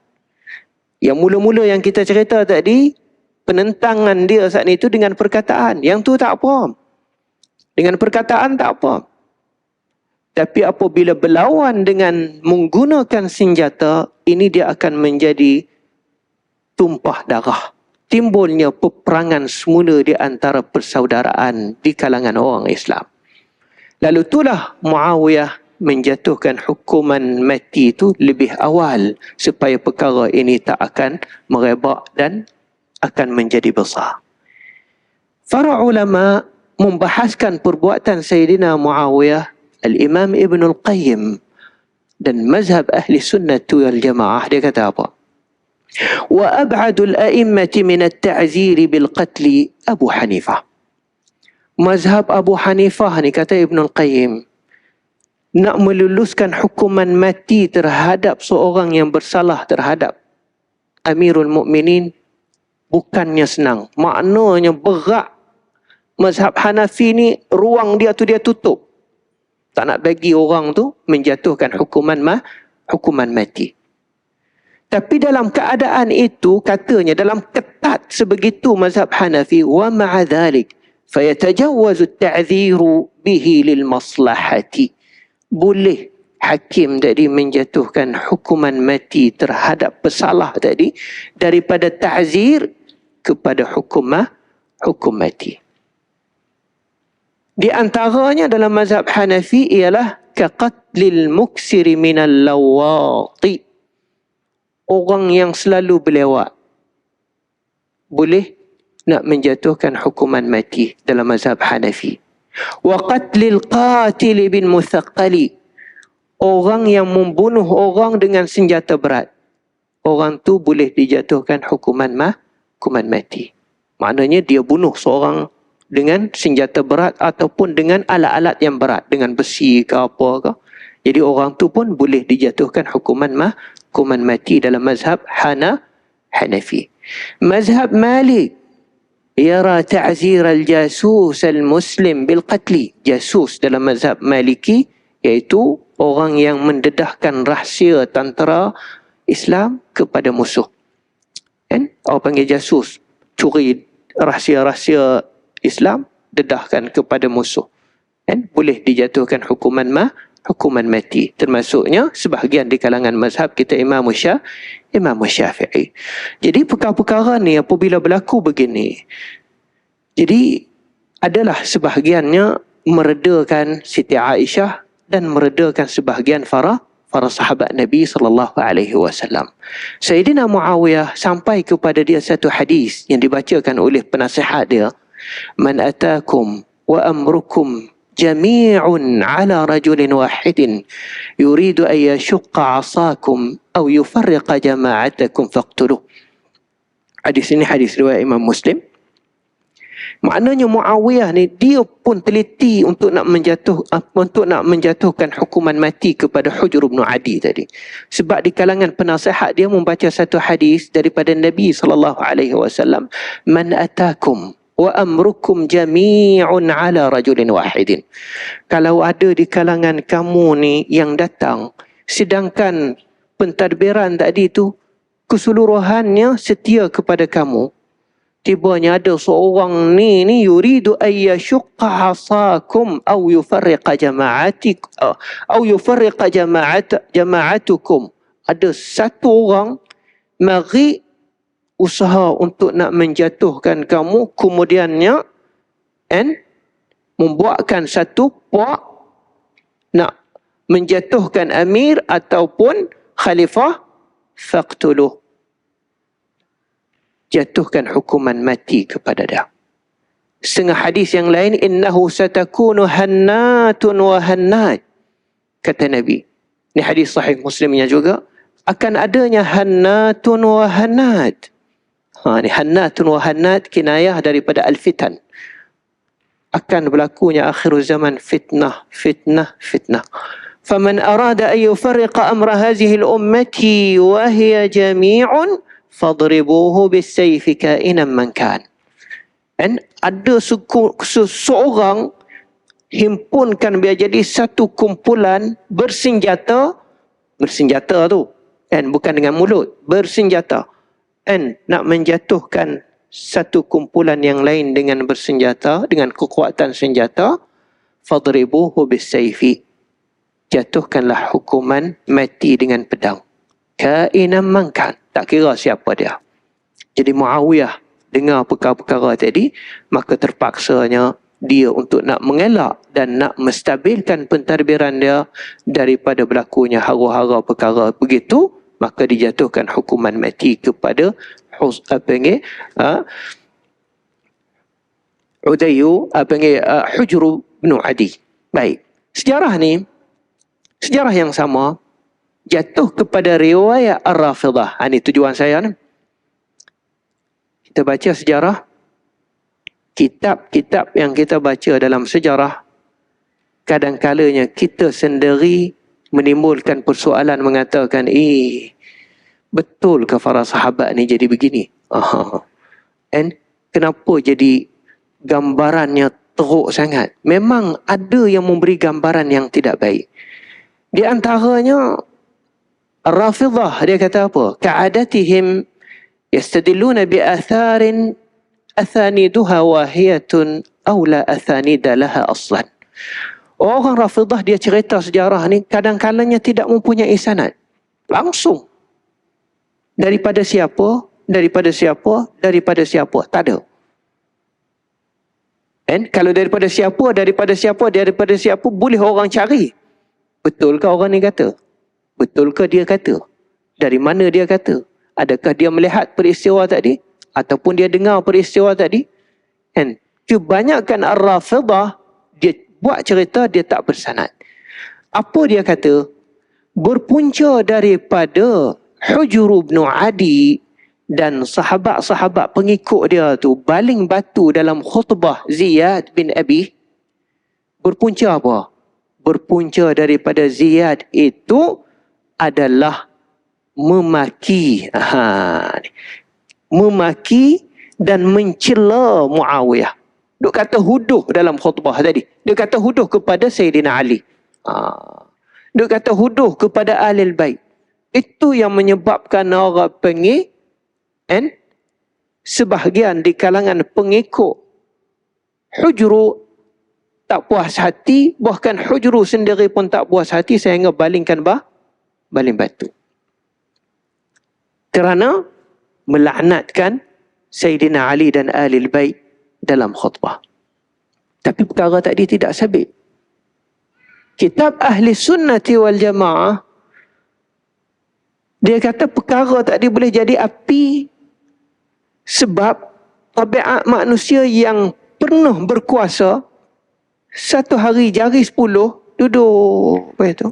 Yang mula-mula yang kita cerita tadi, penentangan dia saat itu dengan perkataan. Yang tu tak apa. Dengan perkataan tak apa. Tapi apabila berlawan dengan menggunakan senjata, ini dia akan menjadi tumpah darah. Timbulnya peperangan semula di antara persaudaraan di kalangan orang Islam. Lalu itulah Muawiyah menjatuhkan hukuman mati itu lebih awal supaya perkara ini tak akan merebak dan akan menjadi besar. Para ulama membahaskan perbuatan Sayyidina Muawiyah, Al-Imam Ibn Al-Qayyim dan mazhab ahli sunnah wal jamaah, dia kata apa? Wa ab'adul a'immati min at-ta'ziri bil qatli Abu Hanifah. Mazhab Abu Hanifah ni, kata Ibn Al-Qayyim, nak meluluskan hukuman mati terhadap seorang yang bersalah terhadap Amirul Mukminin bukannya senang. Maknanya berat. Mazhab Hanafi ni ruang dia tu dia tutup. Tak nak bagi orang tu menjatuhkan hukuman mati. Tapi dalam keadaan itu, katanya dalam ketat sebegitu mazhab Hanafi, wa ma'a dhalik fayatajawwazu at-ta'dhiru bihi lil maslahati. Boleh hakim tadi menjatuhkan hukuman mati terhadap pesalah tadi daripada ta'zir kepada hukum mati. Di antaranya dalam mazhab Hanafi ialah kaqatlil muksiri minal lawati. Orang yang selalu berlewat boleh nak menjatuhkan hukuman mati dalam mazhab Hanafi. Wa qatlil qatil bin muthaqqali. Orang yang membunuh orang dengan senjata berat, orang tu boleh dijatuhkan hukuman mati. Maknanya dia bunuh seorang dengan senjata berat ataupun dengan alat-alat yang berat, dengan besi ke apa ke. Jadi orang tu pun boleh dijatuhkan hukuman mati dalam mazhab Hanafi. Mazhab Malik yara ta'zir al-jasus al-muslim bil qatli. Jasus dalam mazhab Maliki iaitu orang yang mendedahkan rahsia tentera Islam kepada musuh. Kan? Orang panggil jasus, curi rahsia-rahsia Islam, dedahkan kepada musuh. Kan? Boleh dijatuhkan hukuman mati. Termasuknya sebahagian di kalangan mazhab kita Imam Syafi'i. Jadi perkara-perkara ni apabila berlaku begini, jadi adalah sebahagiannya meredakan Siti Aisyah dan meredakan sebahagian para sahabat Nabi SAW. Sayyidina Muawiyah sampai kepada dia satu hadis yang dibacakan oleh penasihat dia. Man atakum wa amrukum jami'un ala rajulin wahidin yuridu an yashqa 'asakum aw yufarriqa jama'atakum faqtuluh. Hadis ini hadis riwayat Imam Muslim. Maknanya Muawiyah ni dia pun teliti untuk nak menjatuhkan hukuman mati kepada Hujr bin Adi tadi. Sebab di kalangan penasihat dia membaca satu hadis daripada Nabi SAW, man atakum wa amrukum jami'un ala rajulin wahidin. Kalau ada di kalangan kamu ni yang datang, sedangkan pentadbiran tadi tu keseluruhannya setia kepada kamu, tibanya ada seorang ni yuridu an yashqa 'asakum aw yufarriqa jama'atukum. Ada satu orang mari usaha untuk nak menjatuhkan kamu, kemudiannya membuatkan satu puak nak menjatuhkan amir ataupun khalifah, faqtuluh. Jatuhkan hukuman mati kepada dia. Setengah hadis yang lain, innahu satakunu hannatun wa hannat. Kata Nabi. Ini hadis sahih Muslimnya juga. Akan adanya hannatun wa hannat. Ni hannatun wa hannat kinayah daripada al-fitan. Akan berlakunya akhir zaman fitnah, fitnah, fitnah. Faman arada an yufarriqa amra hadhihi al-ummati wa hiya jami'un fadribuhu bis-sayfi ka'inan man kan. Dan ada seseorang himpunkan biar jadi satu kumpulan bersenjata tu, kan, bukan dengan mulut, bersenjata, kan, nak menjatuhkan satu kumpulan yang lain dengan bersenjata, dengan kekuatan senjata. Fadribuhu bis-sayfi, jatuhkanlah hukuman mati dengan pedang, kainam mangkan, tak kira siapa dia. Jadi Muawiyah dengar perkara-perkara tadi, maka terpaksanya dia untuk nak mengelak dan nak menstabilkan pentadbiran dia daripada berlakunya hara-hara perkara begitu, maka dijatuhkan hukuman mati kepada Hujr bin Adi. Baik, sejarah ni sejarah yang sama jatuh kepada riwayat Ar-Rafidah. Ini tujuan saya ni. Kita baca sejarah, kitab-kitab yang kita baca dalam sejarah, kadang-kalanya kita sendiri menimbulkan persoalan mengatakan, betul ke para sahabat ni jadi begini? And kenapa jadi gambarannya teruk sangat? Memang ada yang memberi gambaran yang tidak baik. Di antaranya Ar-Rafidah, dia kata apa? Ka'adatihim yastadilluna bi atharin athaniduha wahiyatun aw la athanida laha aslan. Orang Rafidah dia cerita sejarah ni kadang-kalanya tidak mempunyai sanad. Langsung. Daripada siapa, daripada siapa, daripada siapa. Tak ada. And kalau daripada siapa, daripada siapa, daripada siapa, boleh orang cari. Betul ke orang ni kata? Betul ke dia kata? Dari mana dia kata? Adakah dia melihat peristiwa tadi? Ataupun dia dengar peristiwa tadi? And kebanyakan Ar-Rafidah, dia buat cerita, dia tak bersanad. Apa dia kata? Berpunca daripada Hujr bin Adi dan sahabat-sahabat pengikut dia tu baling batu dalam khutbah Ziyad bin Abi. Berpunca apa? Berpunca daripada Ziyad itu adalah memaki. Memaki dan mencela Muawiyah. Dia kata huduh dalam khutbah tadi. Dia kata huduh kepada Sayyidina Ali. Dia kata huduh kepada Ahlul Bait. Itu yang menyebabkan orang sebahagian di kalangan pengikut Hujr tak puas hati, bahkan Hujr sendiri pun tak puas hati sehingga baling batu. Kerana melaknatkan Sayyidina Ali dan Ahlul Bait dalam khutbah. Tapi perkara tadi tidak sabit. Kitab Ahli Sunnati wal Jamaah, dia kata perkara tadi boleh jadi api sebab tabiat manusia yang penuh berkuasa, satu hari jari 10 duduk apa itu,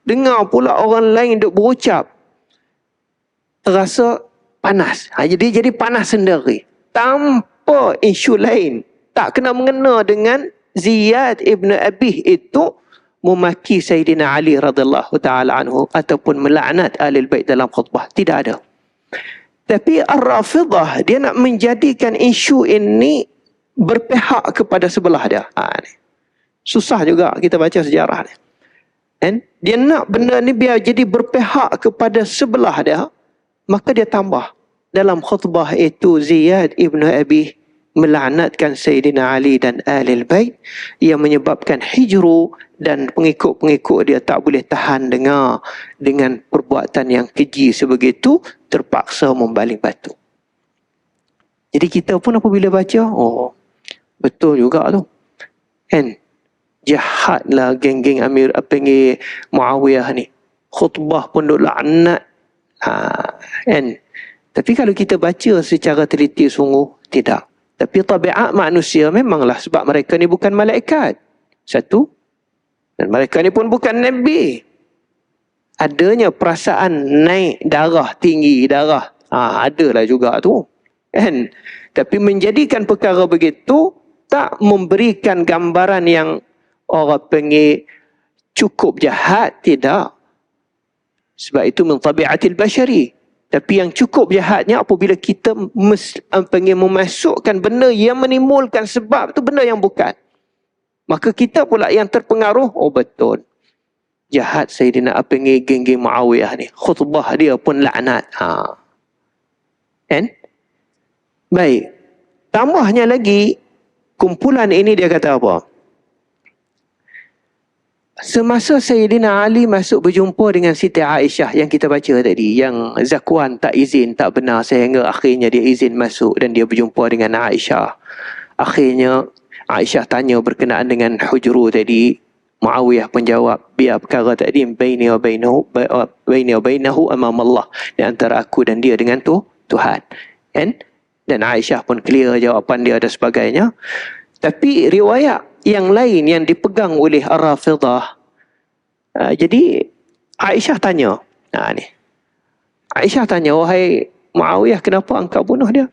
dengar pula orang lain duk berucap, terasa panas. Jadi panas sendiri tanpa isu lain, tak kena mengena dengan Ziyad ibn Abi itu memaki Sayyidina Ali radhiyallahu ta'ala anhu ataupun melaknat Ahlul Bait dalam khutbah. Tidak ada. Tapi Ar-Rafidah dia nak menjadikan isu ini berpihak kepada sebelah dia. Susah juga kita baca sejarah ni. And dia nak benda ni biar jadi berpihak kepada sebelah dia, maka dia tambah dalam khutbah itu Ziyad ibn Abi melaknatkan Sayyidina Ali dan Ahlul Bait yang menyebabkan Hujr dan pengikut-pengikut dia tak boleh tahan dengar dengan perbuatan yang keji sebegitu, terpaksa membaling batu. Jadi kita pun apabila baca, betul juga tu. Kan? Jahatlah geng-geng Amir Muawiyah ni. Khutbah pun duk laknat. Kan? Tapi kalau kita baca secara teliti sungguh, tidak. Tapi tabiat manusia memanglah sebab mereka ni bukan malaikat. Satu. Dan mereka ni pun bukan Nabi. Adanya perasaan naik darah, tinggi darah. Adalah juga tu. Kan? Tapi menjadikan perkara begitu tak memberikan gambaran yang orang panggil cukup jahat, tidak. Sebab itu min tabiatil bashari. Tapi yang cukup jahatnya apabila kita panggil memasukkan benda yang menimbulkan sebab tu benda yang bukan. Maka kita pula yang terpengaruh, oh betul. Jahat Sayyidina panggil geng-geng Muawiyah ni. Khutbah dia pun laknat. Kan? Baik. Tambahnya lagi, kumpulan ini dia kata apa? Semasa Sayyidina Ali masuk berjumpa dengan Siti Aisyah yang kita baca tadi, yang Zakwan tak izin, tak benar, sehingga akhirnya dia izin masuk dan dia berjumpa dengan Aisyah. Akhirnya Aisyah tanya berkenaan dengan hujru tadi. Muawiyah pun jawab, biar perkara tadi baini wa bainahu amam Allah, di antara aku dan dia dengan Tuhan. Kan? Dan Aisyah pun clear jawapan dia dan sebagainya. Tapi riwayat yang lain yang dipegang oleh Ar-Rafidah, jadi Aisyah tanya, ni Aisyah tanya, wahai Muawiyah, kenapa engkau bunuh dia?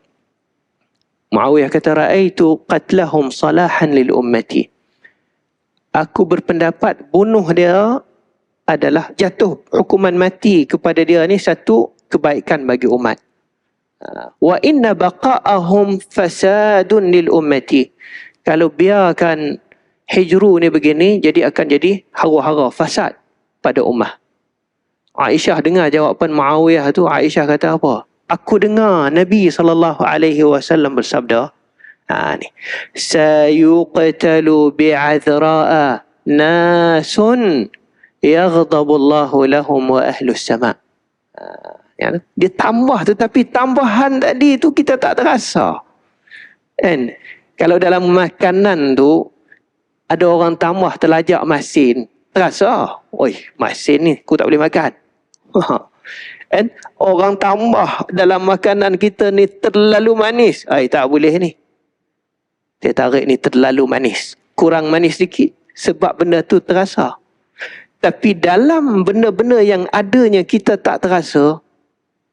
Muawiyah kata, ra'aitu qatlahum salahan lil ummati. Aku berpendapat bunuh dia adalah jatuh hukuman mati kepada dia ni satu kebaikan bagi umat. Wa inna baqa'ahum fasadun lil ummati. Kalau biarkan hijru ni begini, jadi akan jadi hara-hara, fasad pada ummah. Aisyah dengar jawapan Muawiyah tu, Aisyah kata apa? Aku dengar Nabi SAW bersabda, ni, sayuqtalu bi'athra'a nasun yaghdabullahu lahum wa ahlus sama'. Dia tambah, tetapi tambahan tadi tu kita tak terasa. Kan? Kalau dalam makanan tu ada orang tambah telajak masin, terasa, oi, masin ni aku tak boleh makan. Kan? Orang tambah dalam makanan kita ni terlalu manis, tak boleh ni. Dia tarik ni terlalu manis, kurang manis sikit, sebab benda tu terasa. Tapi dalam benda-benda yang adanya kita tak terasa,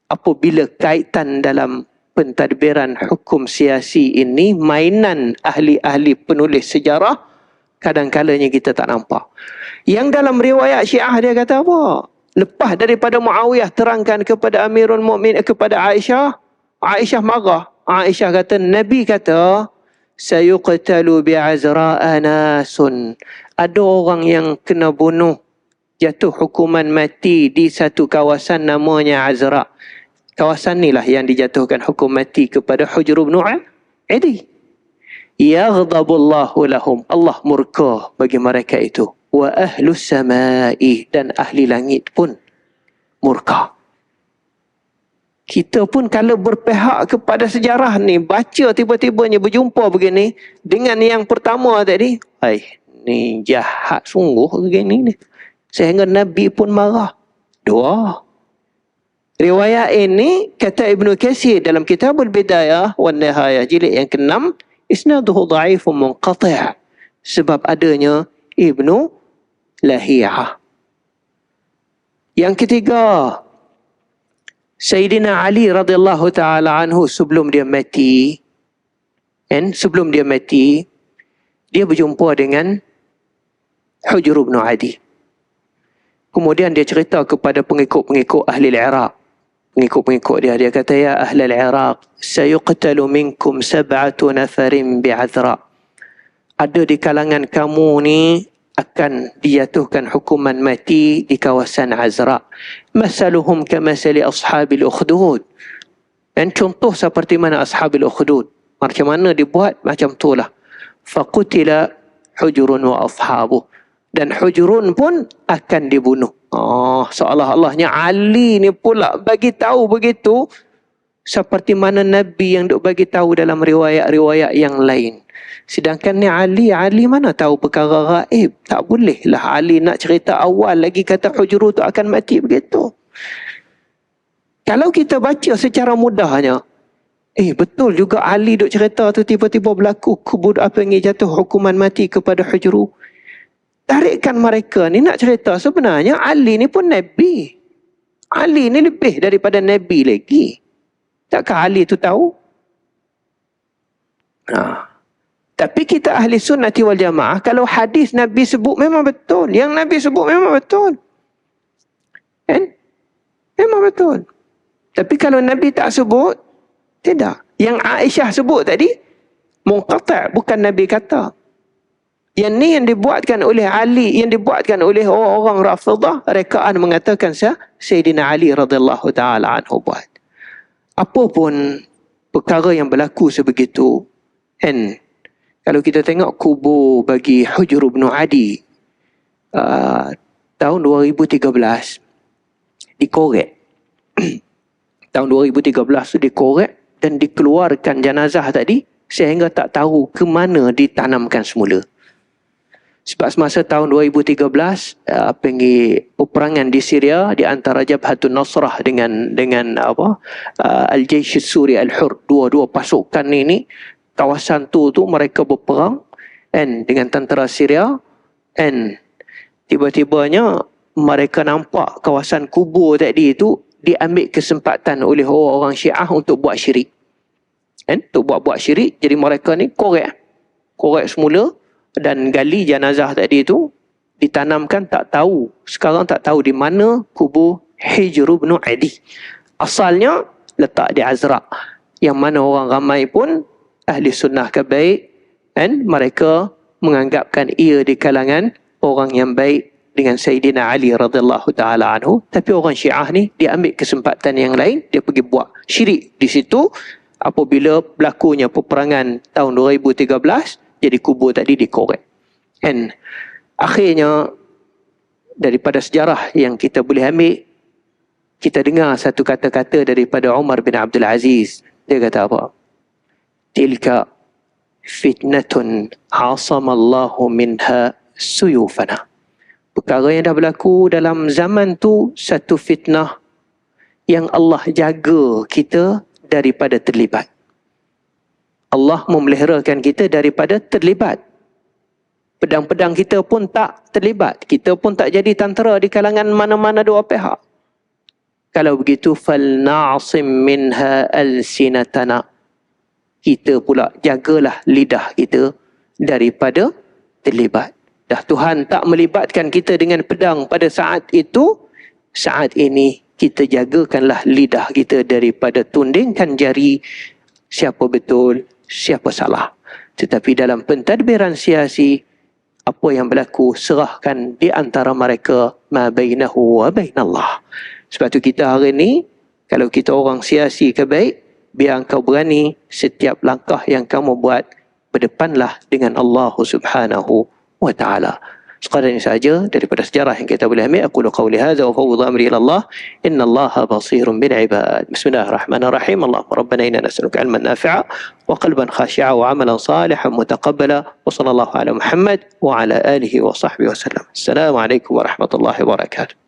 apabila kaitan dalam pentadbiran hukum siasi ini, mainan ahli-ahli penulis sejarah, kadang-kadangnya kita tak nampak. Yang dalam riwayat Syiah dia kata apa? Lepas daripada Muawiyah terangkan kepada Amirul Mukminin, kepada Aisyah, Aisyah marah. Aisyah kata, Nabi kata, sayuqtalu bi'azra'a nasun. Ada orang yang kena bunuh, jatuh hukuman mati di satu kawasan namanya Azra'. Kawasan inilah yang dijatuhkan hukum mati kepada Hujr bin Adi. Yaghdabullahu lahum. Allah murka bagi mereka itu. Wa ahlus sama'i. Dan ahli langit pun murka. Kita pun kalau berpihak kepada sejarah ni, baca tiba-tibanya berjumpa begini dengan yang pertama tadi, ni jahat sungguh begini ni. Sehingga Nabi pun marah. Dua. Riwayat ini kata Ibnu Katsir dalam Kitabul Bidayah wan Nihayah jilid yang ke-6, isnaduhu dha'ifun munqati', sebab adanya Ibnu Lahiyah. Yang ketiga, Sayyidina Ali radhiyallahu taala anhu sebelum dia mati, dia berjumpa dengan Hujr bin Adi. Kemudian dia cerita kepada pengikut-pengikut ahli Iraq. Pengikut-pengikut dia kata, ya ahli Iraq, sayuqtalu minkum 7 nafarin bi'azra. Ada di kalangan kamu ni akan dijatuhkan hukuman mati di kawasan Azra'. Masaluhum kamasali ashabil ukhdud. Dan contoh seperti mana ashabil ukhdud. Macam mana dibuat, macam itulah. Faqutila Hujrun wa ashabuh. Dan Hujrun pun akan dibunuh. Seolah-olahnya Ali ni pula bagi tahu begitu, seperti mana Nabi yang duk bagi tahu dalam riwayat-riwayat yang lain. Sedangkan ni Ali mana tahu perkara gaib. Tak boleh lah Ali nak cerita awal lagi kata Hujru tu akan mati begitu. Kalau kita baca secara mudahnya, betul juga Ali duk cerita tu tiba-tiba berlaku jatuh hukuman mati kepada Hujru. Tarikkan mereka ni nak cerita sebenarnya Ali ni pun Nabi. Ali ni lebih daripada Nabi lagi. Takkah Ali tu tahu? Tapi kita ahli sunnati wal jamaah, kalau hadis Nabi sebut memang betul. Yang Nabi sebut memang betul. Kan? Memang betul. Tapi kalau Nabi tak sebut, tidak. Yang Aisyah sebut tadi, munqati', bukan Nabi kata. Yang ni yang dibuatkan oleh Ali, yang dibuatkan oleh orang-orang Rafidah, rekaan mengatakan Sayyidina Ali radhiyallahu ta'ala anhu buat. Apa pun perkara yang berlaku sebegitu, kan? Kalau kita tengok kubur bagi Hujr bin Adi tahun 2013 dikorek. Tahun 2013 tu dikorek dan dikeluarkan jenazah tadi sehingga tak tahu ke mana ditanamkan semula. Sebab semasa tahun 2013 peperangan di Syria di antara Jabhatun Nasrah dengan Al-Jaysh Suri Al-Hur, dua pasukan ini, kawasan tu mereka berperang dengan tentera Syria, tiba-tibanya mereka nampak kawasan kubur tadi itu diambil kesempatan oleh orang-orang Syiah untuk buat syirik. Untuk buat syirik, jadi mereka ni korek semula dan gali jenazah tadi itu, ditanamkan sekarang tak tahu di mana kubur Hujr bin Adi. Asalnya letak di Azraq, yang mana orang ramai pun ahli sunnah kebaik, mereka menganggapkan ia di kalangan orang yang baik dengan Sayyidina Ali radhiyallahu ta'ala anhu. Tapi orang Syiah ni, dia ambil kesempatan yang lain, dia pergi buat syirik di situ. Apabila berlakunya peperangan tahun 2013, jadi kubur tadi dikorek. Akhirnya, daripada sejarah yang kita boleh ambil, kita dengar satu kata-kata daripada Umar bin Abdul Aziz. Dia kata apa? Tilka fitnatun asamallahu minha suyufana. Perkara yang dah berlaku dalam zaman tu, satu fitnah yang Allah jaga kita daripada terlibat. Allah memeliharakan kita daripada terlibat. Pedang-pedang kita pun tak terlibat. Kita pun tak jadi tentera di kalangan mana-mana dua pihak. Kalau begitu, فَلْنَعْصِمْ مِنْهَا أَلْسِنَتَنَا. Kita pula jagalah lidah kita daripada terlibat. Dah Tuhan tak melibatkan kita dengan pedang pada saat itu, saat ini kita jagakanlah lidah kita daripada tundingkan jari siapa betul, siapa salah. Tetapi dalam pentadbiran siasi, apa yang berlaku serahkan di antara mereka ma bainahu wa bainallah. Sebab tu kita hari ni, kalau kita orang siasi kebaik, biar engkau berani setiap langkah yang kamu buat, berdepanlah dengan Allah Subhanahu wa ta'ala. Sekadar ini saja daripada sejarah yang kita boleh ambil. Aku qauli hadza wa fawwidhu amri ila Allah. Innallaha basirun bil ibad. Bismillahirrahmanirrahim. Allahumma rabbana inna nas'aluka ilman nafi'a wa qalban khashi'a wa 'amalan salihan mutaqabbala. Wa sallallahu ala Muhammad wa ala alihi wa sahbihi wa sallam. Assalamualaikum warahmatullahi wabarakatuh.